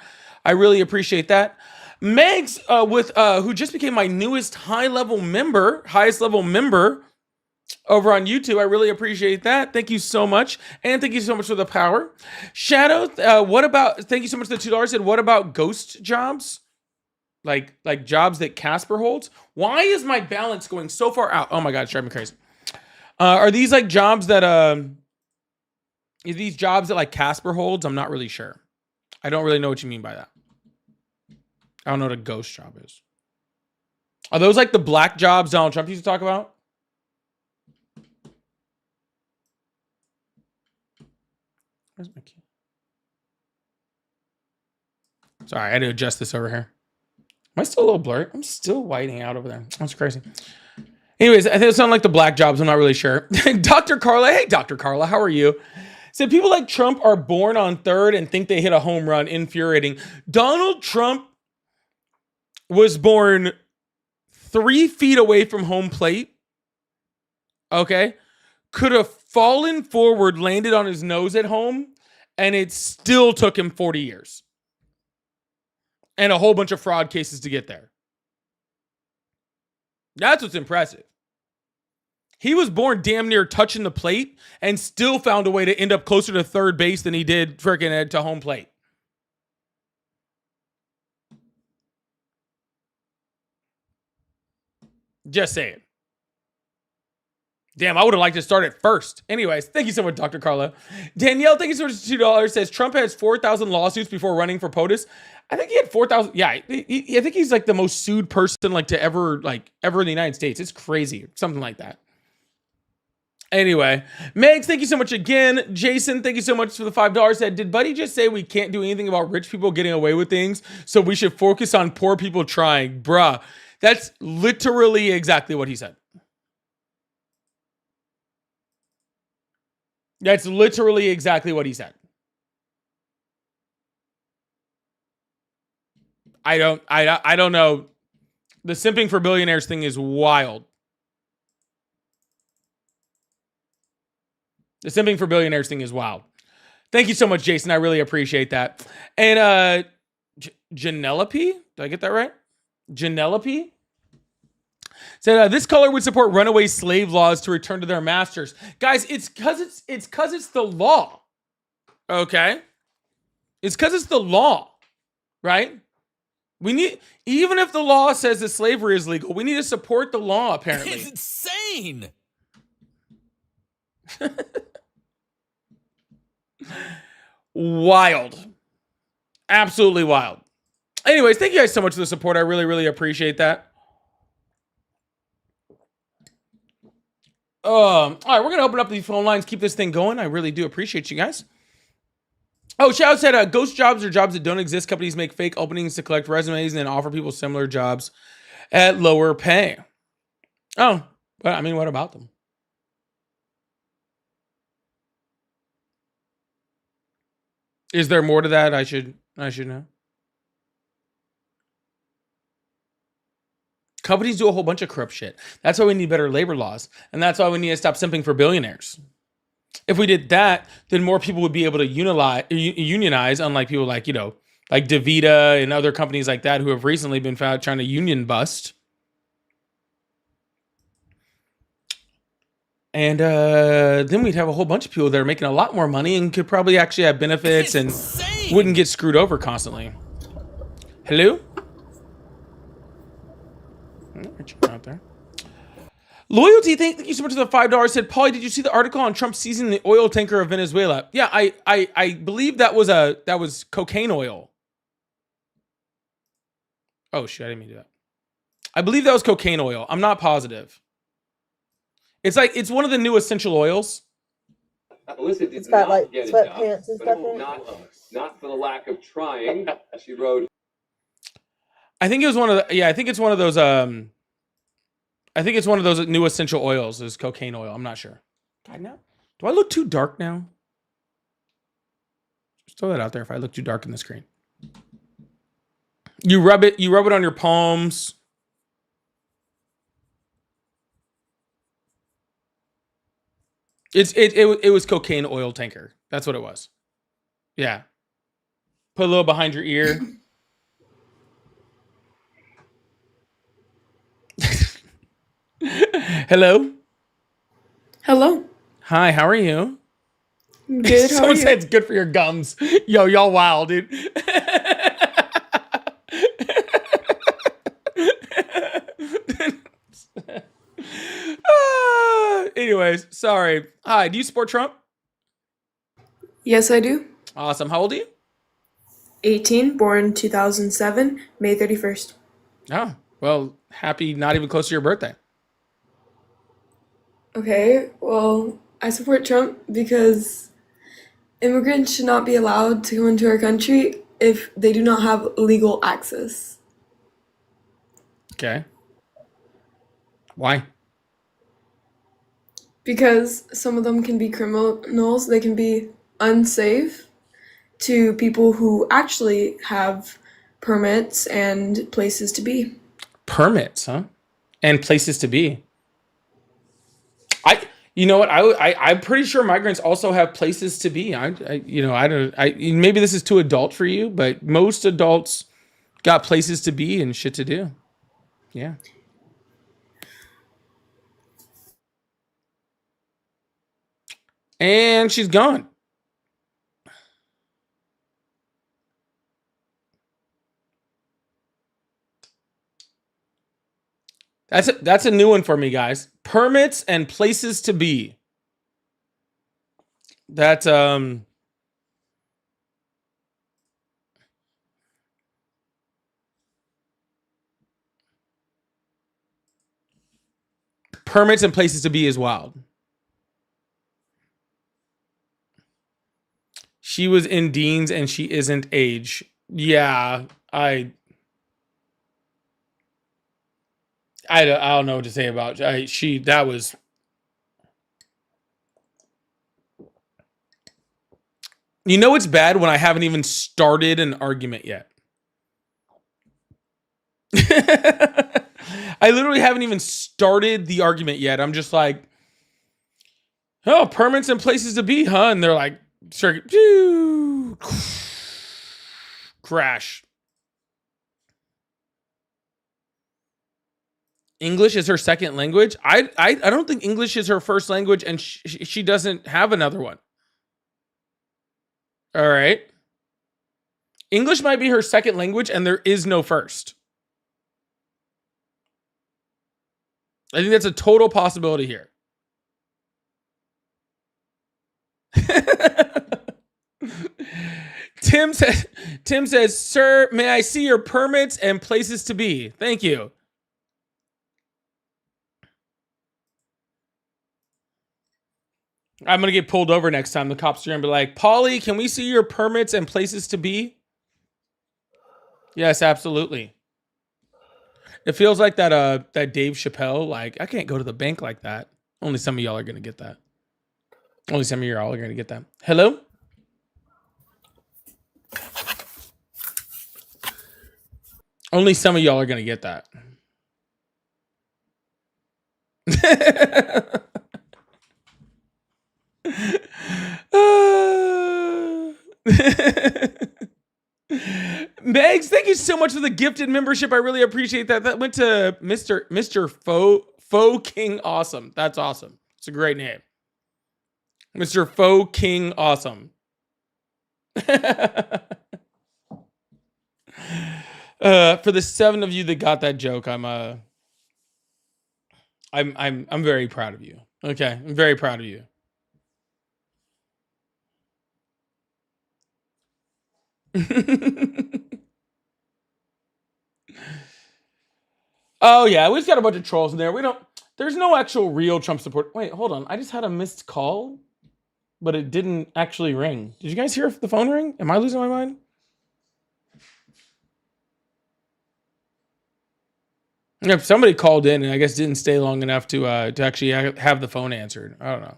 I really appreciate that. Megs, who just became my newest highest level member over on YouTube. I really appreciate that. Thank you so much. And thank you so much for the power. Shadow, thank you so much for the $2. Said, what about ghost jobs? Like jobs that Casper holds? Why is my balance going so far out? Oh my God, it's driving me crazy. Are these like jobs that, like Casper holds? I'm not really sure. I don't really know what you mean by that. I don't know what a ghost job is. Are those like the black jobs Donald Trump used to talk about? Where's my key? Sorry, I had to adjust this over here. Am I still a little blurry? I'm still whiting out over there. That's crazy. Anyways, I think it sounds like the black jobs. I'm not really sure. Dr. Carla. Hey, Dr. Carla. How are you? Said people like Trump are born on third and think they hit a home run. Infuriating. Donald Trump was born 3 feet away from home plate. Okay. Could have fallen forward, landed on his nose at home, and it still took him 40 years. And a whole bunch of fraud cases to get there. That's what's impressive. He was born damn near touching the plate and still found a way to end up closer to third base than he did freaking to home plate. Just saying. Damn, I would have liked to start at first. Anyways, thank you so much, Dr. Carla. Danielle, thank you so much for $2. Says Trump has 4,000 lawsuits before running for POTUS. I think he had 4,000. Yeah, I think he's like the most sued person ever in the United States. It's crazy, something like that. Anyway, Megs, thank you so much again. Jason, thank you so much for the $5. Said, did Buddy just say we can't do anything about rich people getting away with things, so we should focus on poor people trying? Bruh, that's literally exactly what he said. That's literally exactly what he said. I don't know. The simping for billionaires thing is wild. The simping for billionaires thing is wild. Thank you so much, Jason. I really appreciate that. And Janelope, did I get that right? Janelope said this color would support runaway slave laws to return to their masters. Guys, it's because it's the law. Okay? It's because it's the law, right? We need, even if the law says that slavery is legal, we need to support the law, apparently. It's insane. Wild. Absolutely wild. Anyways, thank you guys so much for the support. I really, really appreciate that. All right, we're gonna open up these phone lines, keep this thing going. I really do appreciate you guys. Oh, Shout said, ghost jobs are jobs that don't exist. Companies make fake openings to collect resumes and then offer people similar jobs at lower pay. Oh, but I mean, what about them? Is there more to that I should know? Companies do a whole bunch of corrupt shit. That's why we need better labor laws. And that's why we need to stop simping for billionaires. If we did that, then more people would be able to unionize, unlike people like, like DaVita and other companies like that who have recently been found trying to union bust. And then we'd have a whole bunch of people that are making a lot more money and could probably actually have benefits and Insane. wouldn't get screwed over constantly. Hello? Out there. Loyalty, thank you so much for the $5. Said, Paulie, did you see the article on Trump seizing the oil tanker of Venezuela? Yeah, I believe that was cocaine oil. Oh shit, I didn't mean to do that. I believe that was cocaine oil. I'm not positive. It's one of the new essential oils. Alyssa did It's got not like get it done, sweatpants and but stuff in it. not for the lack of trying. She wrote. I think it was one of the, I think it's one of those I think it's one of those new essential oils is cocaine oil. I'm not sure. God, now do I look too dark now? Just throw that out there if I look too dark in the screen. You rub it on your palms. It was cocaine oil tanker. That's what it was. Yeah. Put a little behind your ear. Hello. Hello. Hi, how are you? Good. How are Someone you? said it's good for your gums. Yo, y'all wild, dude. Anyways, sorry. Hi, do you support Trump? Yes, I do. Awesome. How old are you? 18, born 2007, May 31st. Oh, well, happy not even close to your birthday. Okay, well, I support Trump because immigrants should not be allowed to come into our country if they do not have legal access. Okay. Why? Because some of them can be criminals, they can be unsafe to people who actually have permits and places to be. Permits, huh? And places to be. You know what? I'm pretty sure migrants also have places to be. Maybe this is too adult for you, but most adults got places to be and shit to do. Yeah. And she's gone. That's a new one for me, guys. Permits and places to be. That's permits and places to be is wild. She was in Dean's and she isn't age. Yeah, I don't know what to say about that was. You know it's bad when I haven't even started an argument yet. I literally haven't even started the argument yet. I'm just like, oh, permits and places to be, huh? And they're like, crash. English is her second language. I don't think English is her first language, and she doesn't have another one. All right. English might be her second language, and there is no first. I think that's a total possibility here. Tim says, sir, may I see your permits and places to be? Thank you. I'm going to get pulled over next time. The cops are going to be like, Paulie, can we see your permits and places to be? Yes, absolutely. It feels like that Dave Chappelle, like, I can't go to the bank like that. Only some of y'all are going to get that. Only some of y'all are going to get that. Hello? Only some of y'all are going to get that. Megs, thank you so much for the gifted membership. I really appreciate that. That went to Mr. Fo King Awesome. That's awesome. It's a great name. Mr. Faux King Awesome. For the 7 of you that got that joke, I'm very proud of you. Okay, I'm very proud of you. Oh yeah, we just got a bunch of trolls in there. There's no actual real Trump support. Wait, hold on. I just had a missed call, but it didn't actually ring. Did you guys hear the phone ring? Am I losing my mind? If somebody called in and I guess didn't stay long enough to actually have the phone answered. I don't know.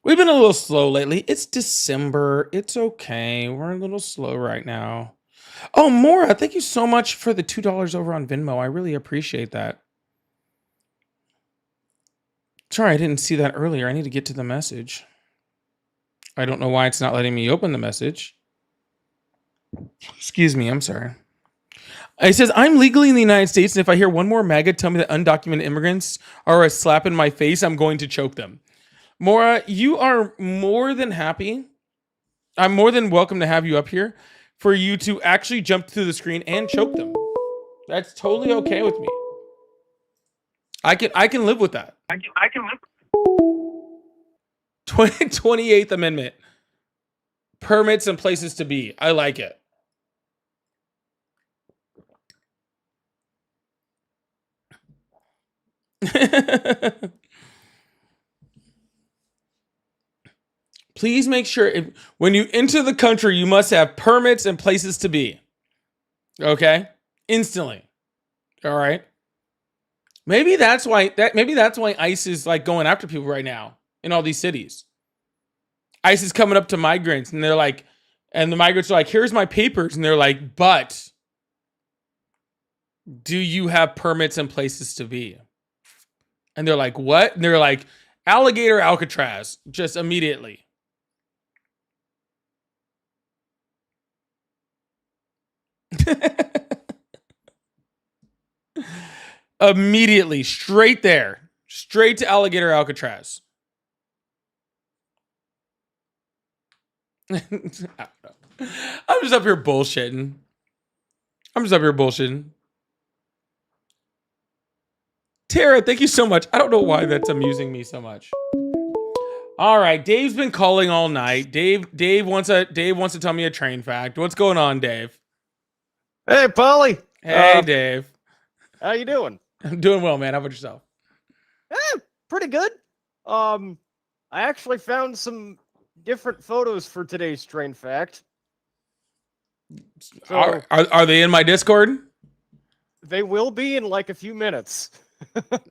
We've been a little slow lately. It's December. It's okay. We're a little slow right now. Oh, Mora, thank you so much for the $2 over on Venmo. I really appreciate that. Sorry, I didn't see that earlier. I need to get to the message. I don't know why it's not letting me open the message. Excuse me, I'm sorry. It says, I'm legally in the United States, and if I hear one more MAGA tell me that undocumented immigrants are a slap in my face, I'm going to choke them. Mora, you are more than happy. I'm more than welcome to have you up here for you to actually jump to the screen and choke them. That's totally okay with me. I can live with that. I can live. 28th Amendment. Permits and places to be. I like it. Please make sure when you enter the country, you must have permits and places to be. Okay? Instantly. All right? Maybe that's why ICE is like going after people right now in all these cities. ICE is coming up to migrants and they're like, and the migrants are like, here's my papers. And they're like, but do you have permits and places to be? And they're like, what? And they're like, alligator Alcatraz, just immediately. Immediately, straight there. Straight to alligator Alcatraz. I don't know. I'm just up here bullshitting. Tara, thank you so much. I don't know why that's amusing me so much. All right, Dave's been calling all night. Dave wants to tell me a train fact. What's going on, Dave? Hey, Polly. Hey, Dave. How you doing? I'm doing well, man. How about yourself? Pretty good. I actually found some different photos for today's train fact. So Are they in my Discord? they will be in like a few minutes.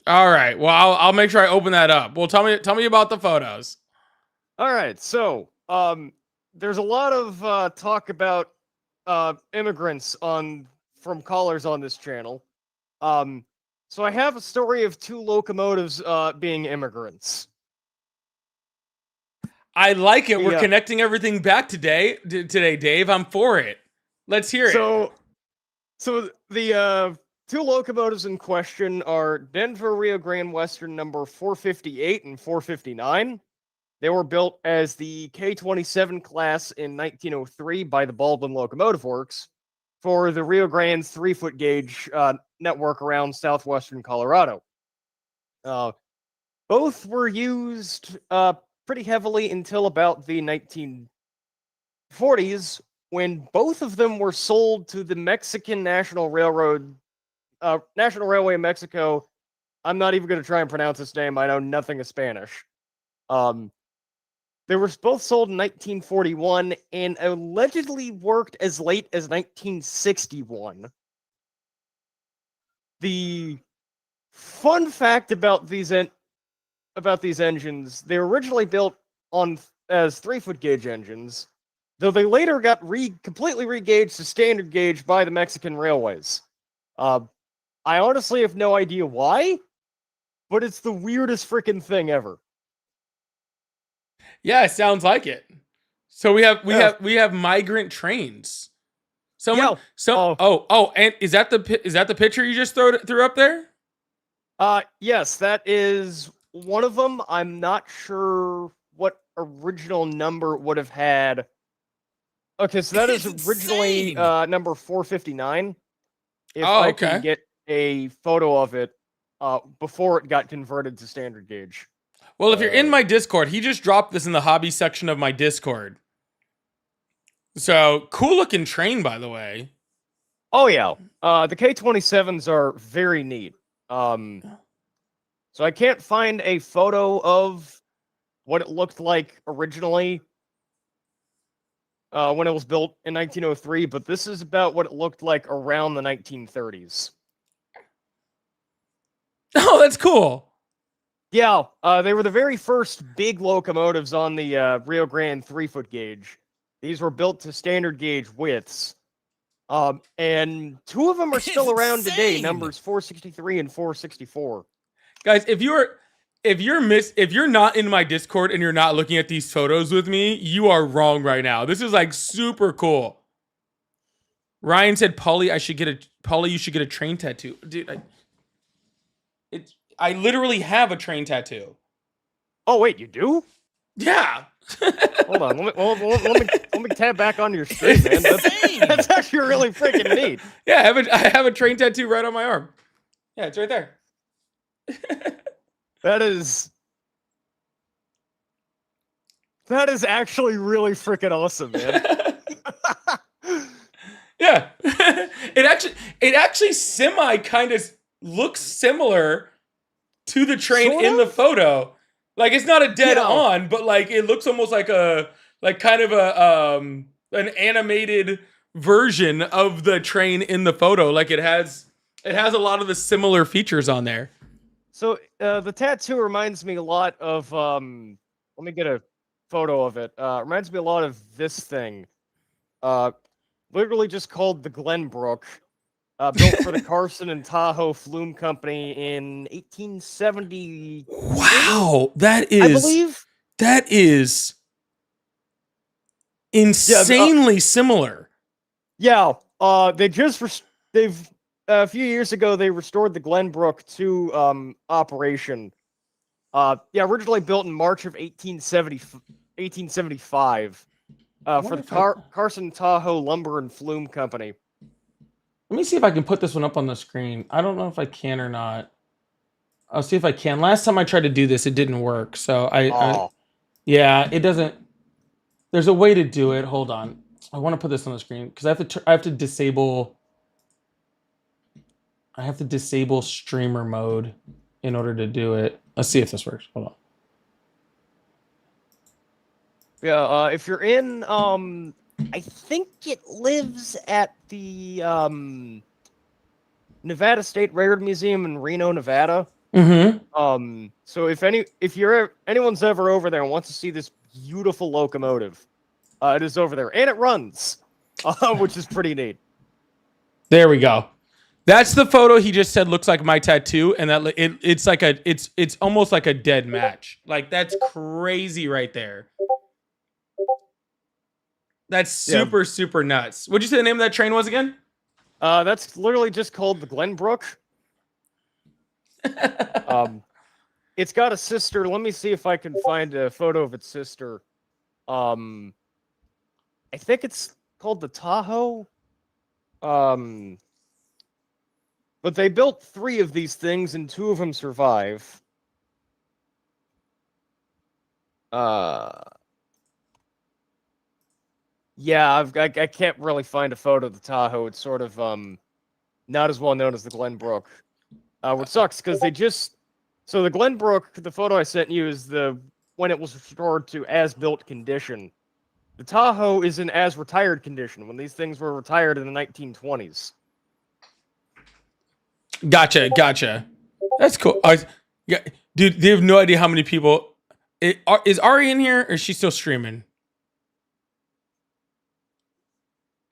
All right. Well, I'll make sure I open that up. Well, tell me about the photos. All right. So, there's a lot of talk about immigrants from callers on this channel. So I have a story of 2 locomotives being immigrants. I like it. We're Yeah. connecting everything back today, Dave. I'm for it. Let's hear it. So the 2 locomotives in question are Denver Rio Grande Western number 458 and 459. They were built as the K-27 class in 1903 by the Baldwin Locomotive Works for the Rio Grande's 3-foot gauge network around southwestern Colorado. Both were used pretty heavily until about the 1940s, when both of them were sold to the Mexican National Railway of Mexico. I'm not even going to try and pronounce this name. I know nothing of Spanish. They were both sold in 1941 and allegedly worked as late as 1961. The fun fact about these engines, they were originally built as 3-foot gauge engines, though they later got completely regauged to standard gauge by the Mexican railways. I honestly have no idea why, but it's the weirdest freaking thing ever. Yeah, it sounds like it. So we have migrant trains. And is that the picture you just threw up there? Yes, that is one of them. I'm not sure what original number it would have had. Okay, so that is It's originally insane. number 459. If Oh, I can okay. get a photo of it before it got converted to standard gauge. Well, if you're in my Discord, he just dropped this in the hobby section of my Discord. So cool looking train, by the way. Oh yeah, the K27s are very neat. So I can't find a photo of what it looked like originally when it was built in 1903, but this is about what it looked like around the 1930s. Oh, that's cool. Yeah, they were the very first big locomotives on the Rio Grande 3-foot gauge. These were built to standard gauge widths. And two of them are still around today, Insane. numbers 463 and 464. Guys, if you're not in my Discord and you're not looking at these photos with me, you are wrong right now. This is like super cool. Ryan said, Paulie, you should get a train tattoo. Dude, I literally have a train tattoo. Oh wait, you do? Yeah. Hold on, let me tab back onto your screen, man. That's actually really freaking neat. Yeah, I have a train tattoo right on my arm. Yeah, it's right there. That is actually really freaking awesome, man. Yeah. it actually semi kind of looks similar to the train Sort in the of? photo. Like it's not a dead Yeah. on, but like it looks almost like kind of an animated version of the train in the photo. Like it has a lot of the similar features on there. So the tattoo reminds me a lot of let me get a photo of it. Reminds me a lot of this thing. Literally just called the Glenbrook. Built for the Carson and Tahoe Flume Company in 1870. Wow, I believe. that is insanely similar. Yeah. They've a few years ago they restored the Glenbrook to operation. Originally built in March of 1875. For the Carson Tahoe Lumber and Flume Company. Let me see if I can put this one up on the screen. I don't know if I can or not. I'll see if I can. Last time I tried to do this, it didn't work. So yeah, it doesn't. There's a way to do it. Hold on. I want to put this on the screen because I have to disable. I have to disable streamer mode in order to do it. Let's see if this works. Hold on. Yeah, if you're in, I think it lives at the Nevada State Railroad Museum in Reno, Nevada. Mm-hmm. So if anyone's ever over there and wants to see this beautiful locomotive, it is over there, and it runs, which is pretty neat. There we go. That's the photo he just said looks like my tattoo, and that it's like it's almost like a dead match. Like that's crazy right there. That's super, super nuts. What'd you say the name of that train was again? That's literally just called the Glenbrook. It's got a sister. Let me see if I can find a photo of its sister. I think it's called the Tahoe. But they built 3 of these things, and 2 of them survive. Yeah, I can't really find a photo of the Tahoe. It's sort of not as well known as the Glenbrook. Which sucks because so the Glenbrook, the photo I sent you is when it was restored to as-built condition. The Tahoe is in as-retired condition when these things were retired in the 1920s. Gotcha. That's cool. Yeah, dude, they have no idea how many people. Is Ari in here, or is she still streaming?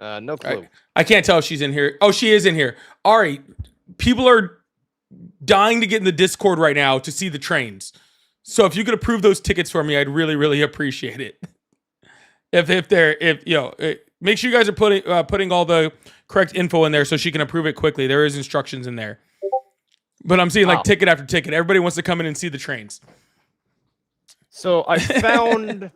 No clue. I can't tell if she's in here. Oh, she is in here. Ari, people are dying to get in the Discord right now to see the trains. So if you could approve those tickets for me, I'd really, really appreciate it. Make sure you guys are putting all the correct info in there so she can approve it quickly. There is instructions in there. But I'm seeing like Wow. ticket after ticket. Everybody wants to come in and see the trains. So I found.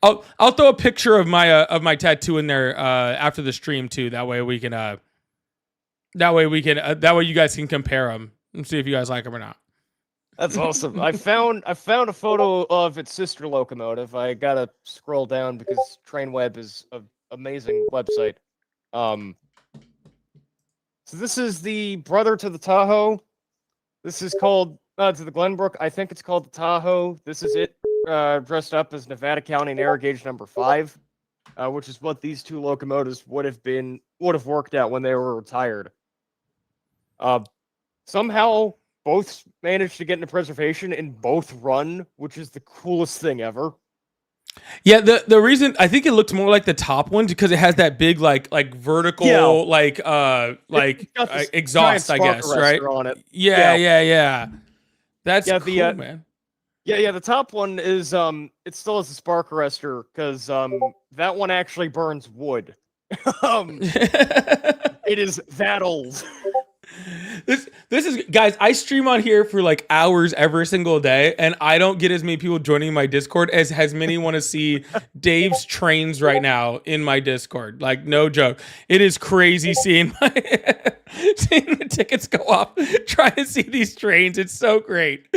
I'll throw a picture of my tattoo in there after the stream too. That way we can that way you guys can compare them and see if you guys like them or not. That's awesome. I found a photo of its sister locomotive. I gotta scroll down because TrainWeb is an amazing website. So this is the brother to the Tahoe. This is called to the Glenbrook. I think it's called the Tahoe. This is it dressed up as Nevada County Narrow Gauge number 5, which is what these two locomotives would have worked out when they were retired. Somehow both managed to get into preservation and both run, which is the coolest thing ever. Yeah, the reason I think it looks more like the top one because it has that big like vertical It's got this exhaust, I giant guess, spark right? arrestor on it. Yeah. That's Yeah, cool, man. Yeah, the top one is it still has a spark arrestor because that one actually burns wood. It is that old. This is, guys, I stream on here for like hours every single day, and I don't get as many people joining my Discord as many want to see Dave's trains right now in my Discord. Like, no joke. It is crazy seeing seeing the tickets go up, trying to see these trains. It's so great.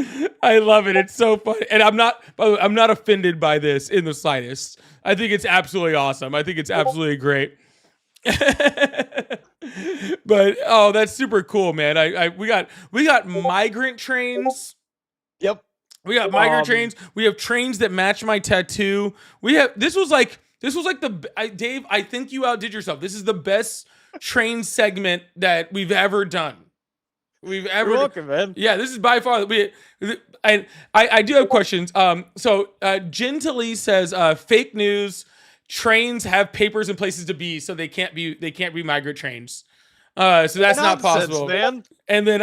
I love it. It's so fun. And I'm not offended by this in the slightest. I think it's absolutely awesome. I think it's absolutely great. But oh, that's super cool, man. We got migrant trains. Yep. We got migrant trains. We have trains that match my tattoo. This was like Dave, I think you outdid yourself. This is the best train segment that we've ever done. You're welcome, man. Yeah, this is by far I do have questions. So Gentily says fake news. Trains have papers and places to be, so they can't be migrant trains. So that's not possible, man. And then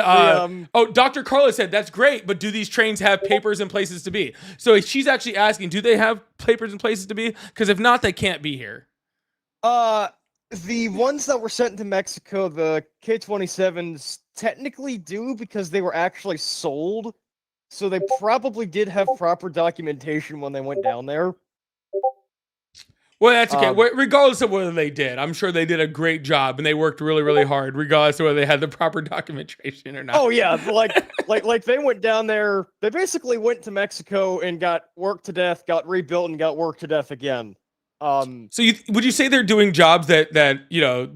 Dr. Carla said that's great, but do these trains have papers and places to be? So she's actually asking, do they have papers and places to be? Because if not, they can't be here. The ones that were sent to Mexico, the K-27s, technically do because they were actually sold. So they probably did have proper documentation when they went down there. Well, that's okay. Regardless of whether they did, I'm sure they did a great job and they worked really, really hard, regardless of whether they had the proper documentation or not. Oh yeah, like they went down there. They basically went to Mexico and got worked to death, got rebuilt, and got worked to death again. So would you say they're doing jobs that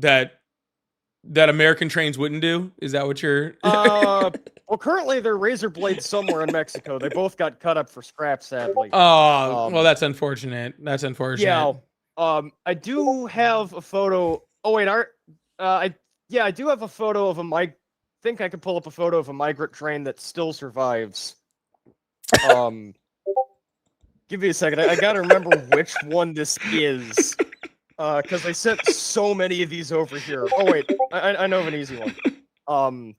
American trains wouldn't do? Is that what you're? Well, currently they're razor blades somewhere in Mexico. They both got cut up for scrap, sadly. Oh, well, that's unfortunate. That's unfortunate. Yeah. I do have a photo. Oh wait, I do have a photo of I think I could pull up a photo of a migrant train that still survives. Give me a second. I gotta remember which one this is. Because they sent so many of these over here. Oh wait, I know of an easy one.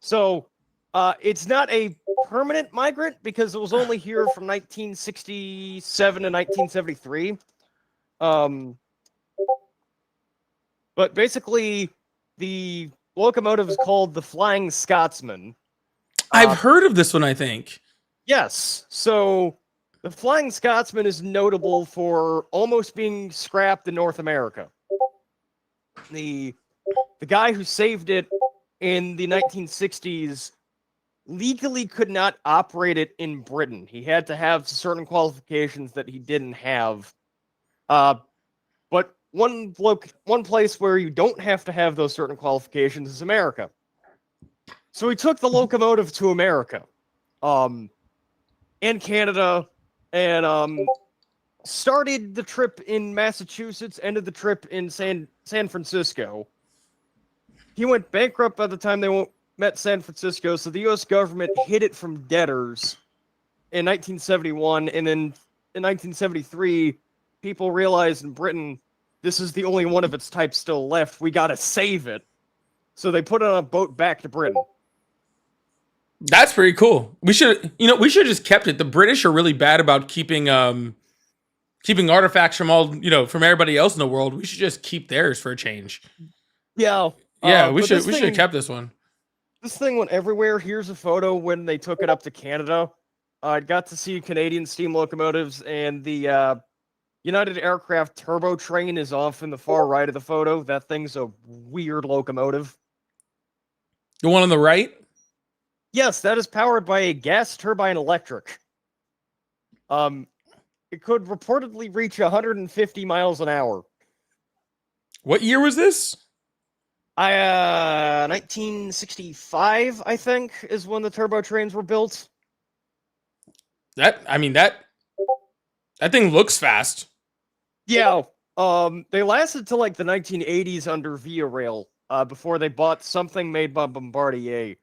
So, it's not a permanent migrant because it was only here from 1967 to 1973. But basically, the locomotive is called the Flying Scotsman. I've heard of this one, I think. Yes. So, the Flying Scotsman is notable for almost being scrapped in North America. The guy who saved it in the 1960s legally could not operate it in Britain. He had to have certain qualifications that he didn't have. But one place where you don't have to have those certain qualifications is America. So he took the locomotive to America, and Canada, and started the trip in Massachusetts, ended the trip in San Francisco. He went bankrupt by the time they met San Francisco, so the U.S. government hid it from debtors in 1971, and then in 1973, people realized in Britain, this is the only one of its type still left. We gotta save it. So they put it on a boat back to Britain. That's pretty cool. We should have just kept it. The British are really bad about keeping artifacts from from everybody else in the world. We should just keep theirs for a change. Yeah. Yeah, we but should this we should have thing- kept this one. This thing went everywhere. Here's a photo when they took it up to Canada. I got to see Canadian steam locomotives, and the United Aircraft Turbo Train is off in the far right of the photo. That thing's a weird locomotive. The one on the right. Yes, that is powered by a gas turbine electric. It could reportedly reach 150 miles an hour. What year was this? 1965, I think, is when the turbo trains were built. That thing looks fast. Yeah. They lasted till like the 1980s under Via Rail, before they bought something made by Bombardier.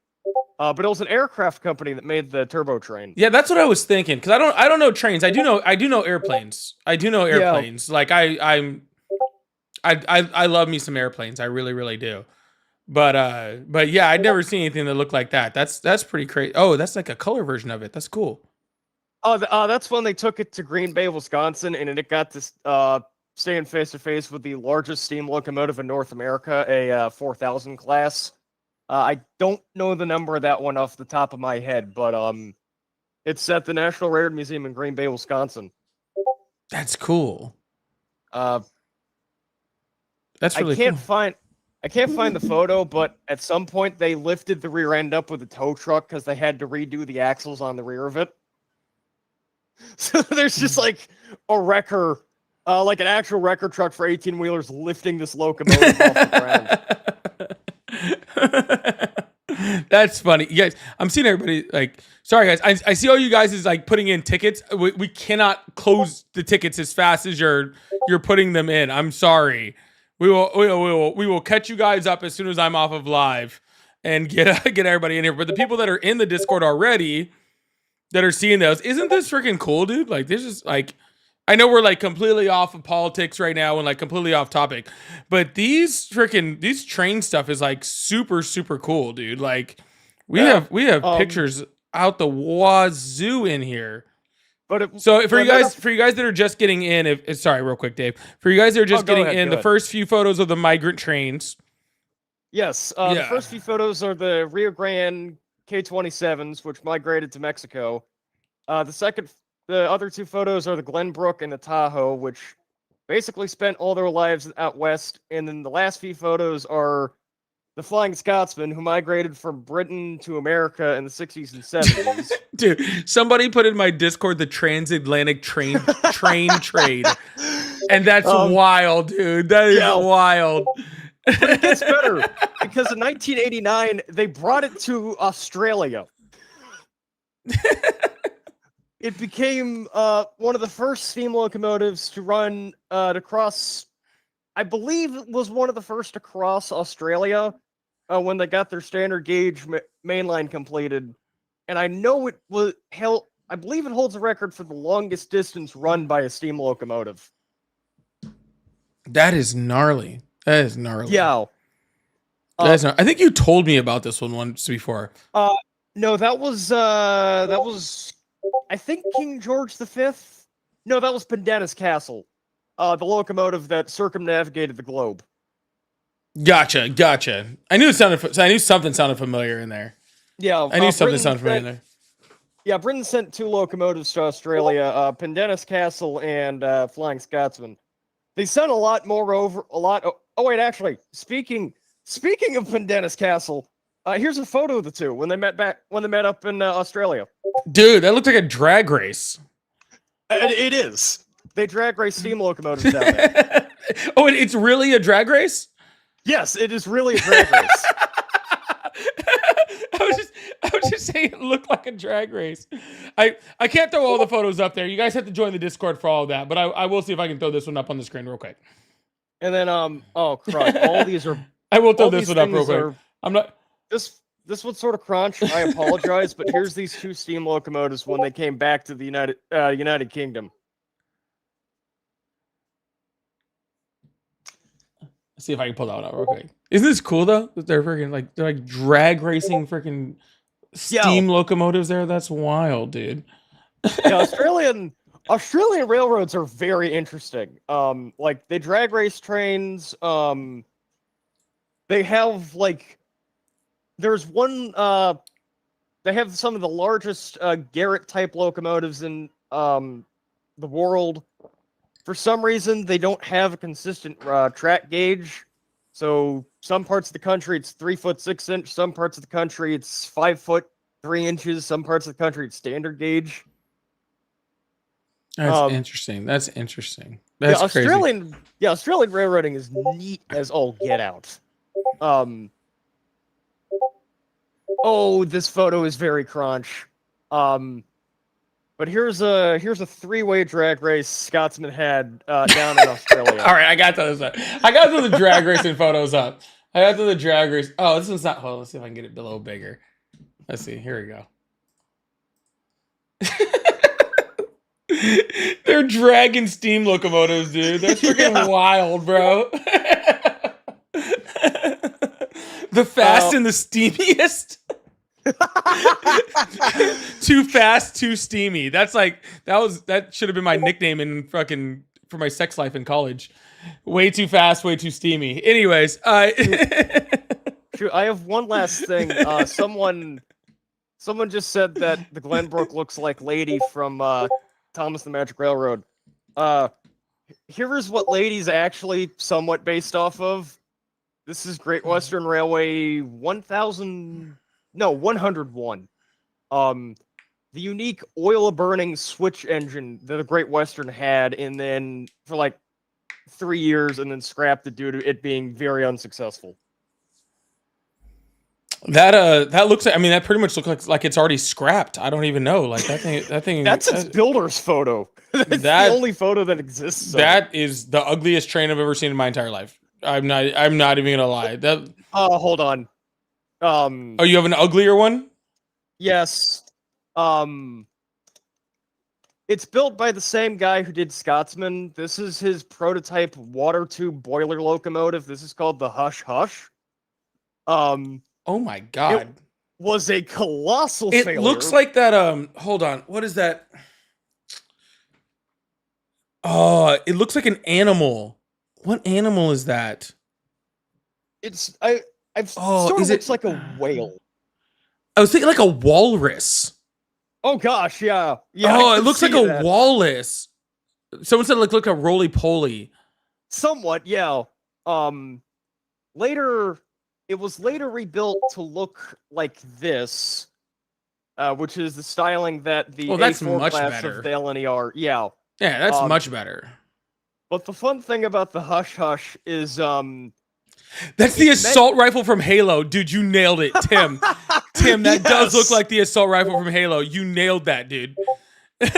But it was an aircraft company that made the turbo train. Yeah, that's what I was thinking. Because I don't know trains. I do know airplanes. I do know airplanes. Like I love me some airplanes. I really, really do. But yeah, I'd never seen anything that looked like that. That's pretty crazy. Oh, that's like a color version of it. That's cool. Oh, that's when they took it to Green Bay, Wisconsin, and it got to stand face to face with the largest steam locomotive in North America, a 4000 class. I don't know the number of that one off the top of my head, but it's at the National Railroad Museum in Green Bay, Wisconsin. That's cool. That's really I can't cool. find the photo, but at some point they lifted the rear end up with a tow truck because they had to redo the axles on the rear of it. So there's just like a wrecker, like an actual wrecker truck for 18-wheelers lifting this locomotive off the ground. That's funny. You guys, I'm seeing everybody like, sorry guys. I see all you guys is like putting in tickets. We cannot close the tickets as fast as you're putting them in. I'm sorry. We will catch you guys up as soon as I'm off of live and get everybody in here. But the people that are in the Discord already that are seeing those, isn't this freaking cool, dude? Like this is like, I know we're like completely off of politics right now and like completely off topic, but these train stuff is like super, super cool, dude. Like we have pictures out the wazoo in here. But So for you guys that are just getting in, sorry, real quick, Dave. For you guys that are just getting in, the first few photos of the migrant trains. Yes, the first few photos are the Rio Grande K-27s, which migrated to Mexico. The other two photos are the Glenbrook and the Tahoe, which basically spent all their lives out west. And then the last few photos are the Flying Scotsman, who migrated from Britain to America in the 60s and 70s. Dude, somebody put in my Discord the transatlantic train trade. And that's wild, dude. That is wild. But it gets better, because in 1989, they brought it to Australia. It became one of the first steam locomotives to run to cross, I believe it was one of the first to cross Australia when they got their standard gauge mainline completed. And I know it was I believe it holds a record for the longest distance run by a steam locomotive. That is gnarly. That is gnarly. Yeah. I think you told me about this one once before. No, that was I think King George V. No, that was Pendennis Castle, the locomotive that circumnavigated the globe. Gotcha. I knew something sounded familiar in there. Yeah, I knew something sounded familiar in there. Yeah, Britain sent two locomotives to Australia, Pendennis Castle and Flying Scotsman. They sent a lot more over. Oh wait, actually, speaking of Pendennis Castle, here's a photo of the two when they met up in Australia. Dude, that looked like a drag race. It is. They drag race steam locomotives down there. Oh, it's really a drag race? Yes, it is really a drag race. I was just saying it looked like a drag race. I can't throw all the photos up there. You guys have to join the Discord for all of that, but I will see if I can throw this one up on the screen real quick. And then oh crud, all these are I will throw this one up real quick. I'm not this one's sort of crunch. I apologize, but here's these two steam locomotives when they came back to the United Kingdom. Let's see if I can pull that one out real quick. Isn't this cool though? That they're like drag racing freaking steam locomotives there. That's wild, dude. Yeah, Australian railroads are very interesting. Like they drag race trains. They have like there's one they have some of the largest Garrett type locomotives in the world. For some reason, they don't have a consistent track gauge. So some parts of the country it's 3 foot 6 inch. Some parts of the country it's 5 foot 3 inches. Some parts of the country it's standard gauge. That's interesting. That's interesting. That's crazy. Australian railroading is neat as all get out. Oh, this photo is very crunch. But here's a 3-way drag race Scotsman had down in Australia. All right, I got those up. I got the drag racing photos up. I got the drag race. Oh, this one's not. Hold on, let's see if I can get it a little bigger. Let's see. Here we go. They're dragging steam locomotives, dude. That's freaking wild, bro. The fast and the steamiest. Too fast, too steamy. That's like that should have been my nickname in fucking for my sex life in college. Way too fast, way too steamy. Anyways, Shoot, I have one last thing. Someone just said that the Glenbrook looks like Lady from Thomas the Magic Railroad. Here's what Lady's actually somewhat based off of. This is Great Western Railway 101. The unique oil-burning switch engine that the Great Western had, and then for like 3 years, and then scrapped it due to it being very unsuccessful. that looks like, I mean, that pretty much looks like it's already scrapped. I don't even know. Like that thing. That's its builder's photo. That's the only photo that exists. That is the ugliest train I've ever seen in my entire life. I'm not even gonna lie. That. Hold on. Oh, you have an uglier one? Yes. It's built by the same guy who did Scotsman. This is his prototype water tube boiler locomotive. This is called the Hush Hush. Oh my god. It was a colossal failure. It looks like that hold on. What is that? Oh, it looks like an animal. What animal is that? It looks like a whale. I was thinking like a walrus. Oh gosh, yeah. Oh, it looks like a walrus. Someone said it looked like a roly-poly. Somewhat, yeah. It was later rebuilt to look like this, which is the styling that the that's A4 much class better. of the LNER. Yeah. Yeah, that's much better. But the fun thing about the Hush Hush is that's the assault rifle from Halo. Dude, you nailed it, Tim. Tim, that does look like the assault rifle from Halo. You nailed that, dude. The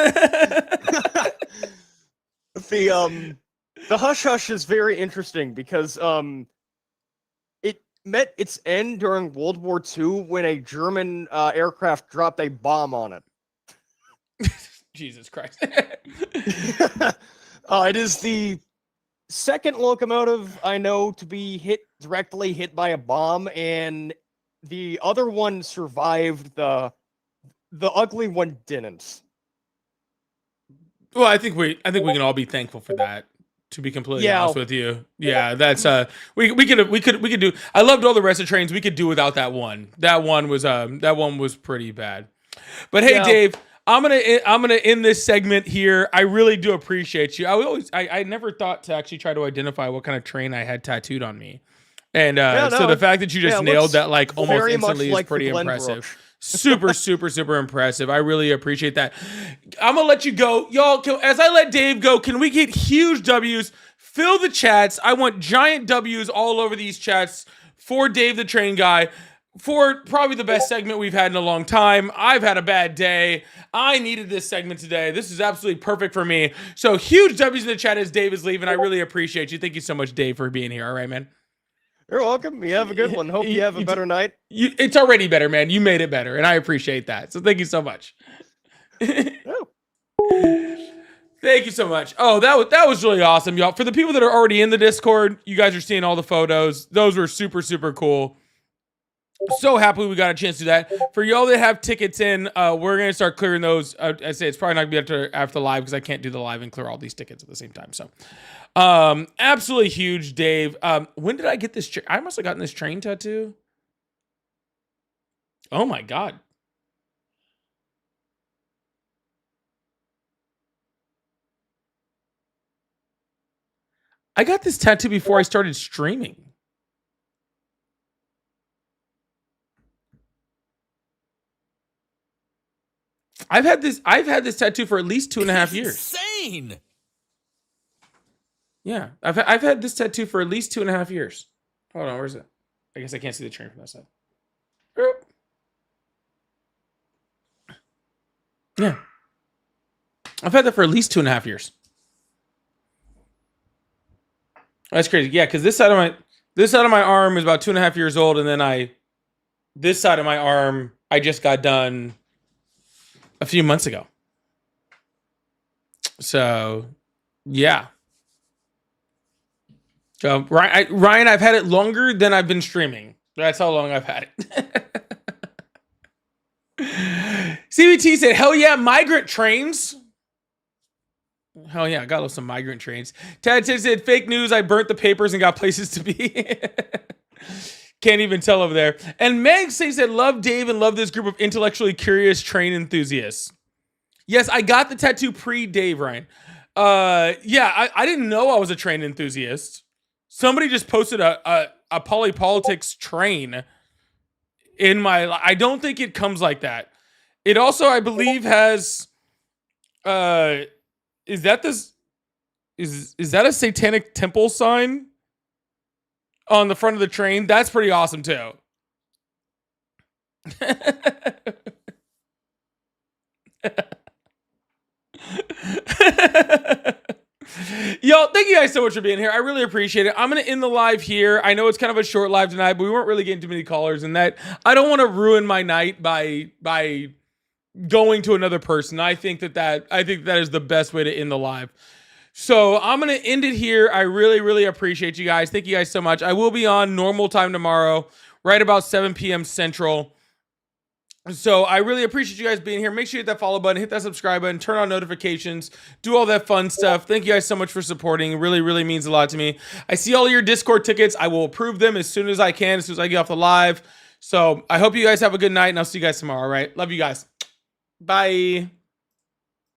Hush Hush is very interesting because it met its end during World War II when a German aircraft dropped a bomb on it. Jesus Christ. It is the second locomotive I know to be directly hit by a bomb, and the other one survived. The ugly one didn't. Well, I think we can all be thankful for that. To be completely honest with you, yeah, that's we could do. I loved all the rest of the trains. We could do without that one. That one was pretty bad. But hey, Dave, I'm gonna end this segment here. I really do appreciate you. I never thought to actually try to identify what kind of train I had tattooed on me, and so the fact that you just nailed that like almost instantly is pretty impressive. Super, super, super impressive. I really appreciate that. I'm gonna let you go, y'all. As I let Dave go, can we get huge W's? Fill the chats. I want giant W's all over these chats for Dave the Train Guy. For probably the best segment we've had in a long time. I've had a bad day. I needed this segment today. This is absolutely perfect for me. So huge W's in the chat as Dave is leaving. I really appreciate you. Thank you so much, Dave, for being here. All right, man. You're welcome. You have a good one. Hope you have a better night. It's already better, man. You made it better, and I appreciate that. So thank you so much. Thank you so much. Oh, that was really awesome, y'all. For the people that are already in the Discord, you guys are seeing all the photos. Those were super, super cool. So happy we got a chance to do that. For y'all that have tickets in, we're gonna start clearing those. I say it's probably not gonna be after the live because I can't do the live and clear all these tickets at the same time. So, absolutely huge, Dave. When did I get this? I must have gotten this train tattoo. Oh my god. I got this tattoo before I started streaming. I've had this tattoo for at least 2.5 years. Insane. Yeah, I've had this tattoo for at least 2.5 years. Hold on, where's it? I guess I can't see the train from that side. Oop. Yeah, I've had that for at least 2.5 years. That's crazy. Yeah, because this side of my arm is about 2.5 years old, and then this side of my arm I just got done a few months ago. So, yeah. So, Ryan, I've had it longer than I've been streaming. That's how long I've had it. CBT said, hell yeah, migrant trains. Hell yeah, I got some migrant trains. Tad said, fake news, I burnt the papers and got places to be. Can't even tell over there. And Meg said, love Dave and love this group of intellectually curious train enthusiasts. Yes, I got the tattoo pre-Dave, Ryan. Yeah, I didn't know I was a train enthusiast. Somebody just posted a polypolitics train in my... I don't think it comes like that. It also, I believe, has... Is that a satanic temple sign on the front of the train? That's pretty awesome too. Yo, thank you guys so much for being here. I really appreciate it. I'm gonna end the live here. I know it's kind of a short live tonight, but we weren't really getting too many callers, and that I don't want to ruin my night by going to another person. I think that is the best way to end the live. So I'm going to end it here. I really, really appreciate you guys. Thank you guys so much. I will be on normal time tomorrow, right about 7 p.m. Central. So I really appreciate you guys being here. Make sure you hit that follow button, hit that subscribe button, turn on notifications, do all that fun stuff. Thank you guys so much for supporting. It really, really means a lot to me. I see all your Discord tickets. I will approve them as soon as I can, as soon as I get off the live. So I hope you guys have a good night, and I'll see you guys tomorrow, all right? Love you guys. Bye.